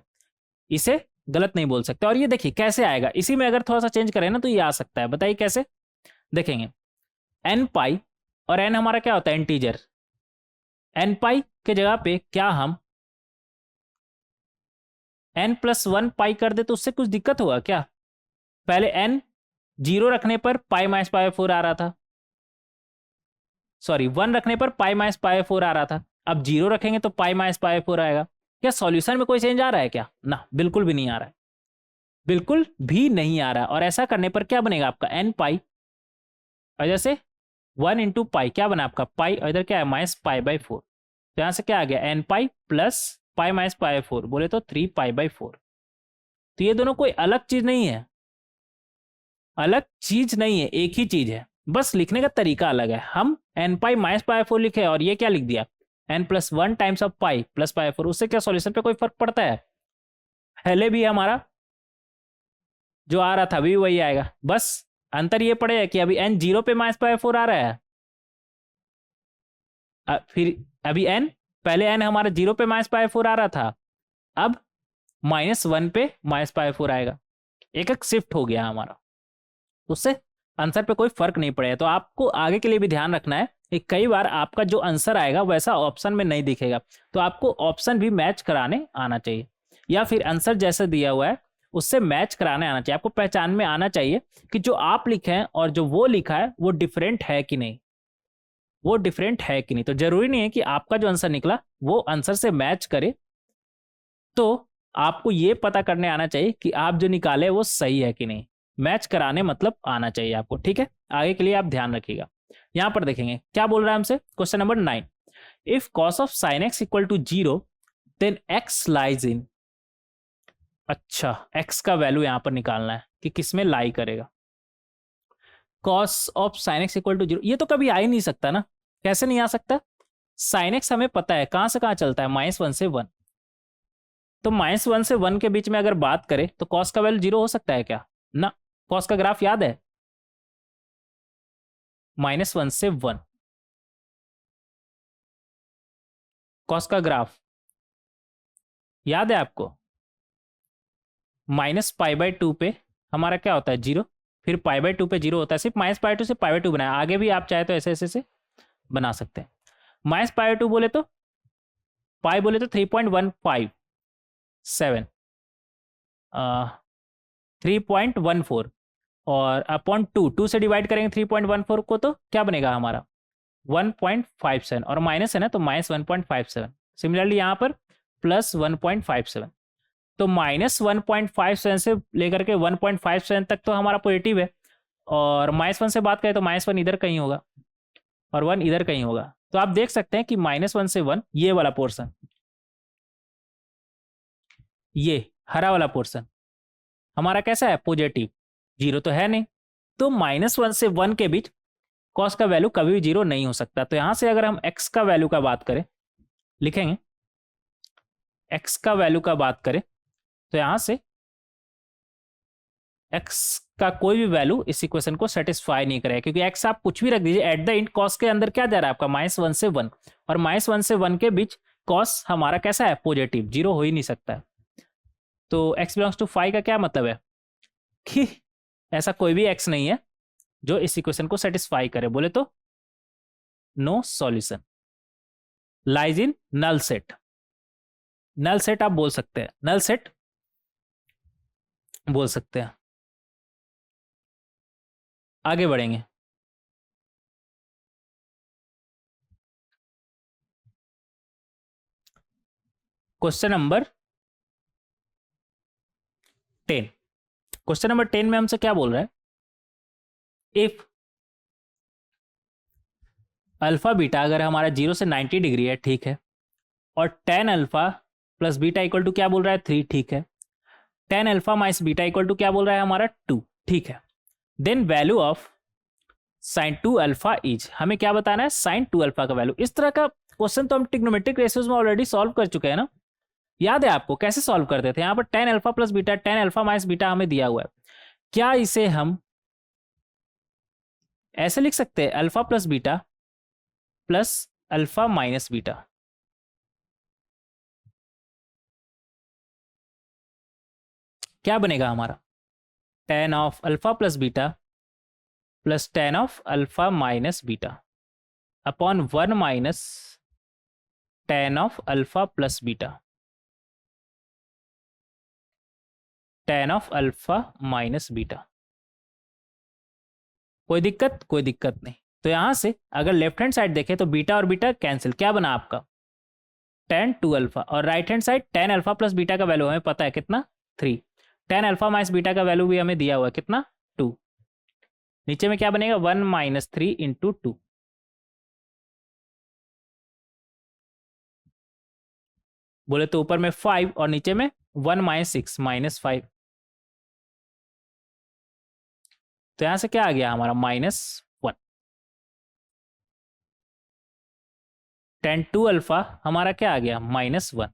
इसे गलत नहीं बोल सकते। और ये देखिए कैसे आएगा, इसी में अगर थोड़ा सा चेंज करें ना तो ये आ सकता है। बताइए कैसे? देखेंगे n पाई और n हमारा क्या होता है? इंटीजर। n पाई के जगह पे क्या हम n प्लस 1 पाई कर दे तो उससे कुछ दिक्कत होगा क्या? पहले n 0 रखने पर पाई -π/4 आ रहा था, सॉरी 1 रखने पर पाई -π/4 आ रहा था, अब 0 रखेंगे तो पाई -π/4 आएगा। क्या सॉल्यूशन में कोई चेंज आ रहा है क्या? ना, बिल्कुल भी नहीं आ रहा है, बिल्कुल भी नहीं आ रहा है। और ऐसा करने पर क्या बनेगा आपका? n पाई और जैसे 1 इंटू पाई क्या बना आपका? पाई, और इधर क्या है? -π/4। तो यहां से क्या आ गया? n पाई प्लस पाई -π/4 बोले तो 3π/4। तो ये दोनों कोई अलग चीज नहीं है, अलग चीज नहीं है, एक ही चीज है, बस लिखने का तरीका अलग है। हम n पाई -π/4 लिखे और ये क्या लिख दिया? n plus 1 times of pi plus π/4। उससे क्या सॉल्यूशन पे कोई फर्क पड़ता है? पहले भी हमारा जो आ रहा था अभी वही आएगा, बस अंतर ये पड़ेगा कि अभी n 0 पे -π/4 आ रहा है, फिर अभी n पहले n हमारा 0 पे -π/4 आ रहा था, अब -1 पे -π/4 आएगा। एक एक शिफ्ट हो गया हमारा, उससे आंसर पे कोई फर्क नहीं पड़ेगा। तो आपको आगे के लिए भी ध्यान रखना है कि कई बार आपका जो आंसर आएगा वैसा ऑप्शन में नहीं दिखेगा, तो आपको ऑप्शन भी मैच कराने आना चाहिए, या फिर आंसर जैसा दिया हुआ है उससे मैच कराने आना चाहिए। आपको पहचान में आना चाहिए कि जो आप लिखे हैं और जो वो लिखा है वो डिफरेंट है कि नहीं, वो डिफरेंट है कि नहीं। तो जरूरी नहीं है कि आपका जो आंसर निकला वो आंसर से मैच करे, तो आपको ये पता करने आना चाहिए कि आप जो निकाले वो सही है कि नहीं। मैच कराने मतलब आना चाहिए आपको, ठीक है? आगे के लिए आप ध्यान रखिएगा। यहां पर देखेंगे क्या बोल रहा है हमसे, question number 9, if cos of sin x equal to 0 then x lies in. अच्छा, x का वैल्यू यहां पर निकालना है कि किस में लाई करेगा। cos of sin x equal to 0, ये तो कभी आ ही नहीं सकता ना। कैसे नहीं आ सकता? sin x हमें पता है कहां से कहां चलता है, -1 से 1। तो -1 से 1 के बीच में अगर बात करें तो cos का वैल्यू 0 हो सकता है क्या? ना। cos का ग्राफ याद है, -1 से 1 cos का ग्राफ याद है आपको? -π/2 पे हमारा क्या होता है? 0, फिर π/2 पे 0 होता है। सिर्फ -π/2 से π/2 बनाया, आगे भी आप चाहे तो ऐसे ऐसे से बना सकते हैं। -π/2 बोले तो पाई बोले तो 3.157 3.14, और अपॉन 2 से डिवाइड करेंगे 3.14 को तो क्या बनेगा हमारा? 1.57, और माइनस है ना तो -1.57। सिमिलरली यहाँ पर प्लस 1.57, तो माइनस 1.57 से लेकर के 1.57 तक तो हमारा पॉजिटिव है, और -1 से बात करें तो -1 इधर कहीं होगा और 1 इधर कहीं होगा। तो आप देख सकते हैं कि -1 से 1 ये वाला पोर्शन, ये हरा वाला पोर्शन हमारा कैसा है, पॉजिटिव, जीरो तो है नहीं। तो -1 से 1 के बीच कॉस का वैल्यू कभी भी जीरो नहीं हो सकता। तो यहां से अगर हम एक्स का वैल्यू का बात करें, लिखेंगे एक्स का वैल्यू का बात करें, तो यहां से एक्स का कोई भी वैल्यू इस इक्वेशन को सेटिस्फाई नहीं करेगा, क्योंकि एक्स आप कुछ भी रख दीजिए, एट द एंड कॉस के अंदर क्या जा रहा है आपका, -1 से 1, और -1 से 1 के बीच कॉस हमारा कैसा है, पॉजिटिव, जीरो हो ही नहीं सकता है। तो x बिलोंग्स टू 5 का क्या मतलब है कि ऐसा कोई भी x नहीं है जो इस इक्वेशन को सेटिस्फाई करे। बोले तो no solution lies in null set. Null set आप बोल सकते हैं, नल सेट बोल सकते हैं। आगे बढ़ेंगे। Question number 10। क्वेश्चन नंबर 10 में हमसे क्या बोल रहा है, इफ अल्फा बीटा अगर हमारा 0 से 90 डिग्री है, ठीक है, और tan alpha plus beta equal to क्या बोल रहा है, 3, ठीक है, tan alpha minus beta equal to क्या बोल रहा है हमारा, 2, ठीक है, then value of sin 2 alpha is, हमें क्या बताना है, sin 2 अल्फा का वैल्यू। इस तरह का क्वेश्चन तो हम ट्रिग्नोमेट्रिक रेशियोज में ऑलरेडी सॉल्व कर चुके हैं ना, याद है आपको कैसे सॉल्व करते थे। यहां पर tan alpha plus beta, tan alpha minus beta हमें दिया हुआ है, क्या इसे हम ऐसे लिख सकते हैं, alpha plus beta plus alpha minus beta, क्या बनेगा हमारा, tan of alpha plus beta plus tan of alpha minus beta upon 1 minus tan of alpha plus beta, tan of alpha minus beta. कोई दिक्कत, कोई दिक्कत नहीं। तो यहां से अगर लेफ्ट हैंड साइड देखें तो बीटा और बीटा कैंसिल, क्या बना आपका tan 2 अल्फा, और right hand side tan alpha plus beta का वैल्यू हमें पता है कितना, 3, tan अल्फा माइनस बीटा का वैल्यू भी हमें दिया हुआ है कितना, 2, नीचे में क्या बनेगा 1 माइनस 3 इंटू 2, बोले तो ऊपर में 5 और नीचे में 1 माइनस 6 माइनस 5, तो यहां से क्या आ गया हमारा -1। tan 2 अल्फा हमारा क्या आ गया, -1,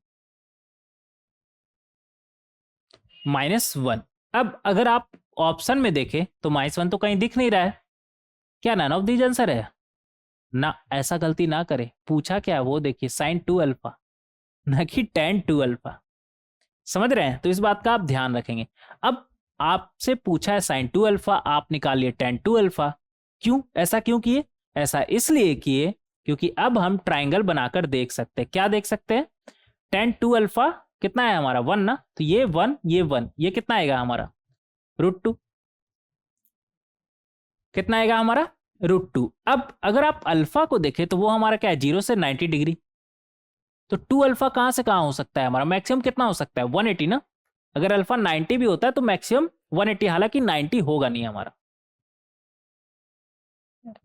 -1। अब अगर आप ऑप्शन में देखें तो -1 तो कहीं दिख नहीं रहा है, क्या नन ऑफ दीज आंसर है ना, ऐसा गलती ना करे, पूछा क्या वो देखिए sin 2 अल्फा ना कि tan 2 अल्फा, समझ रहे हैं, तो इस बात का आप ध्यान रखेंगे। अब आपसे पूछा है sin 2 अल्फा, आप निकालिए tan 2 अल्फा, क्यों, ऐसा क्यों किए, ऐसा इसलिए किए क्योंकि अब हम ट्राइंगल बनाकर देख सकते हैं, क्या देख सकते हैं, tan 2 अल्फा कितना है हमारा 1 ना, तो ये 1 ये 1, ये कितना आएगा हमारा √2, कितना आएगा हमारा √2। अब अगर आप अल्फा को देखें तो वो हमारा क्या है 0 से 90 डिग्री, तो 2 अल्फा कहां से कहां हो सकता है हमारा, मैक्सिमम कितना हो सकता है 180 ना, अगर अल्फा 90 भी होता है तो मैक्सिमम 180, हालांकि 90 होगा नहीं हमारा,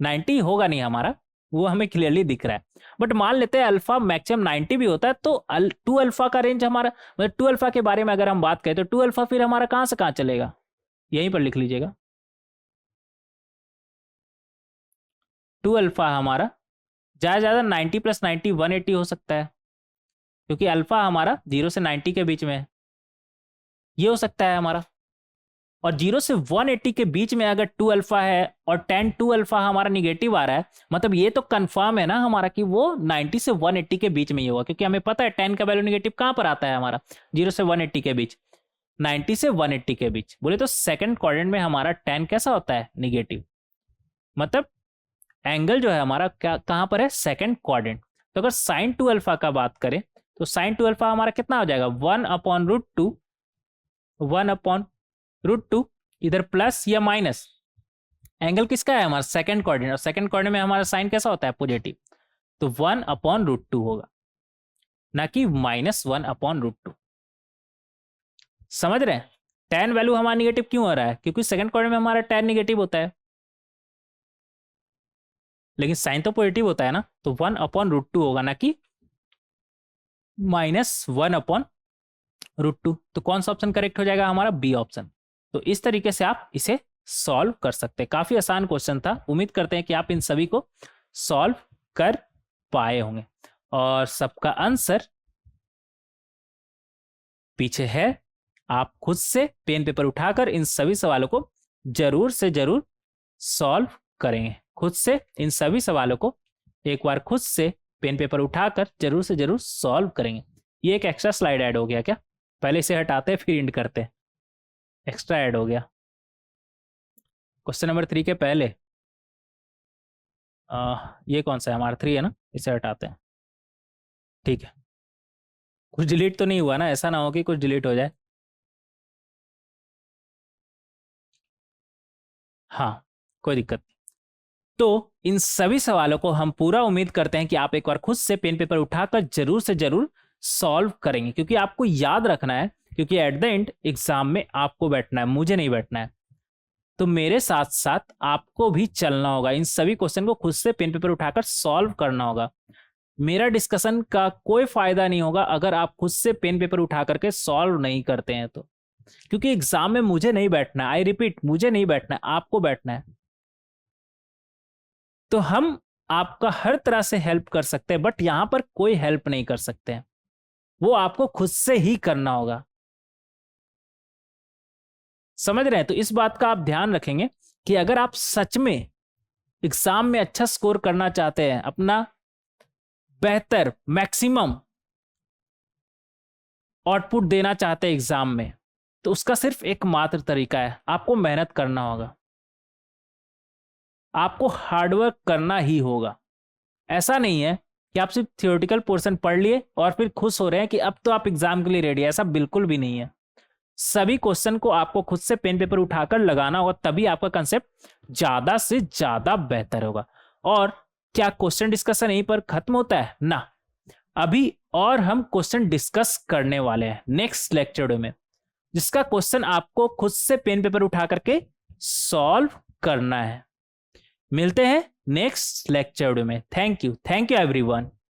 90 होगा नहीं हमारा, वो हमें क्लियरली दिख रहा है। बट मान लेते हैं अल्फा मैक्सिमम 90 भी होता है, तो 2 अल्फा का रेंज हमारा, मतलब 2 अल्फा के बारे में अगर हम बात करें तो 2 अल्फा फिर हमारा कहां से कहां चलेगा, यहीं पर लिख लीजिएगा, 2 अल्फा हमारा ज्यादा ज्यादा 90 प्लस 90 180 हो सकता है, क्योंकि अल्फा हमारा 0 से 90 के बीच में है, ये हो सकता है हमारा, और 0 से 180 के बीच में अगर 2 अल्फा है और tan 2 अल्फा हमारा निगेटिव आ रहा है, मतलब ये तो कंफर्म है ना हमारा कि वो 90 से 180 के बीच में ही होगा, क्योंकि हमें पता है tan का वैल्यू निगेटिव कहां पर आता है हमारा 0 से 180 के बीच, 90 से 180 के बीच, बोले तो सेकंड क्वाड्रेंट में हमारा tan कैसा होता है निगेटिव, मतलब एंगल जो है हमारा क्या कहां पर है, सेकंड क्वाड्रेंट। तो अगर sin 2 अल्फा का बात करें तो sin 2 अल्फा हमारा कितना हो जाएगा 1/√2, 1/√2, इधर प्लस या माइनस, एंगल किसका है हमारा सेकंड क्वाड्रेंट, और सेकंड क्वाड्रेंट में हमारा साइन कैसा होता है पॉजिटिव, तो 1/√2 होगा। ना कि -1/√2। समझ रहे हैं? tan वैल्यू हमारा निगेटिव क्यों हो रहा है? क्योंकि सेकंड क्वाड्रेंट में हमारा tan निगेटिव होता है, लेकिन साइन तो पॉजिटिव होता है ना, तो 1/√2 होगा, ना कि -1/√2। तो कौन सा ऑप्शन करेक्ट हो जाएगा? हमारा बी ऑप्शन। तो इस तरीके से आप इसे सॉल्व कर सकते हैं। काफी आसान क्वेश्चन था, उम्मीद करते हैं कि आप इन सभी को सॉल्व कर पाए होंगे और सबका आंसर पीछे है। आप खुद से पेन पेपर उठाकर इन सभी सवालों को जरूर से जरूर सॉल्व करेंगे। खुद से इन सभी सवालों को एक बार खुद से पेन पेपर उठाकर जरूर से जरूर सॉल्व करेंगे। ये एक एक्स्ट्रा स्लाइड ऐड हो गया क्या? पहले इसे हटाते हैं फिर इंड करते हैं, एक्स्ट्रा ऐड हो गया। क्वेश्चन नंबर 3 के पहले ये कौन सा है? हमारा 3 है ना, इसे हटाते हैं। ठीक है, कुछ डिलीट तो नहीं हुआ ना? ऐसा ना हो कि कुछ डिलीट हो जाए। हाँ, कोई दिक्कत नहीं। तो इन सभी सवालों को हम पूरा उम्मीद करते हैं कि आप एक बार खुद से पेन पेपर उठाकर जरूर से जरूर सॉल्व करेंगे, क्योंकि आपको याद रखना है, क्योंकि एट द एंड एग्जाम में आपको बैठना है, मुझे नहीं बैठना है। तो मेरे साथ साथ आपको भी चलना होगा, इन सभी क्वेश्चन को खुद से पेन पेपर उठाकर सॉल्व करना होगा। मेरा डिस्कशन का कोई फायदा नहीं होगा अगर आप खुद से पेन पेपर उठा करके सॉल्व नहीं करते हैं तो, क्योंकि एग्जाम में मुझे नहीं बैठना है। आई रिपीट, मुझे नहीं बैठना है, आपको बैठना है। तो हम आपका हर तरह से हेल्प कर सकते हैं, बट यहां पर कोई हेल्प नहीं कर सकते हैं, वो आपको खुद से ही करना होगा। समझ रहे हैं? तो इस बात का आप ध्यान रखेंगे कि अगर आप सच में एग्जाम में अच्छा स्कोर करना चाहते हैं, अपना बेहतर मैक्सिमम आउटपुट देना चाहते हैं एग्जाम में, तो उसका सिर्फ एकमात्र तरीका है, आपको मेहनत करना होगा, आपको हार्डवर्क करना ही होगा। ऐसा नहीं है कि आप सिर्फ थियोरेटिकल पोर्शन पढ़ लिए और फिर खुश हो रहे हैं कि अब तो आप एग्जाम के लिए रेडी है। ऐसा बिल्कुल भी नहीं है। सभी क्वेश्चन को आपको खुद से पेन पेपर उठाकर लगाना होगा, तभी आपका कंसेप्ट ज्यादा से ज्यादा बेहतर होगा। और क्या क्वेश्चन डिस्कशन यहीं पर खत्म होता है? ना, अभी और हम क्वेश्चन डिस्कस करने वाले हैं नेक्स्ट लेक्चर में, जिसका क्वेश्चन आपको खुद से पेन पेपर उठा करके सॉल्व करना है। मिलते हैं नेक्स्ट लेक्चर में। Thank you everyone.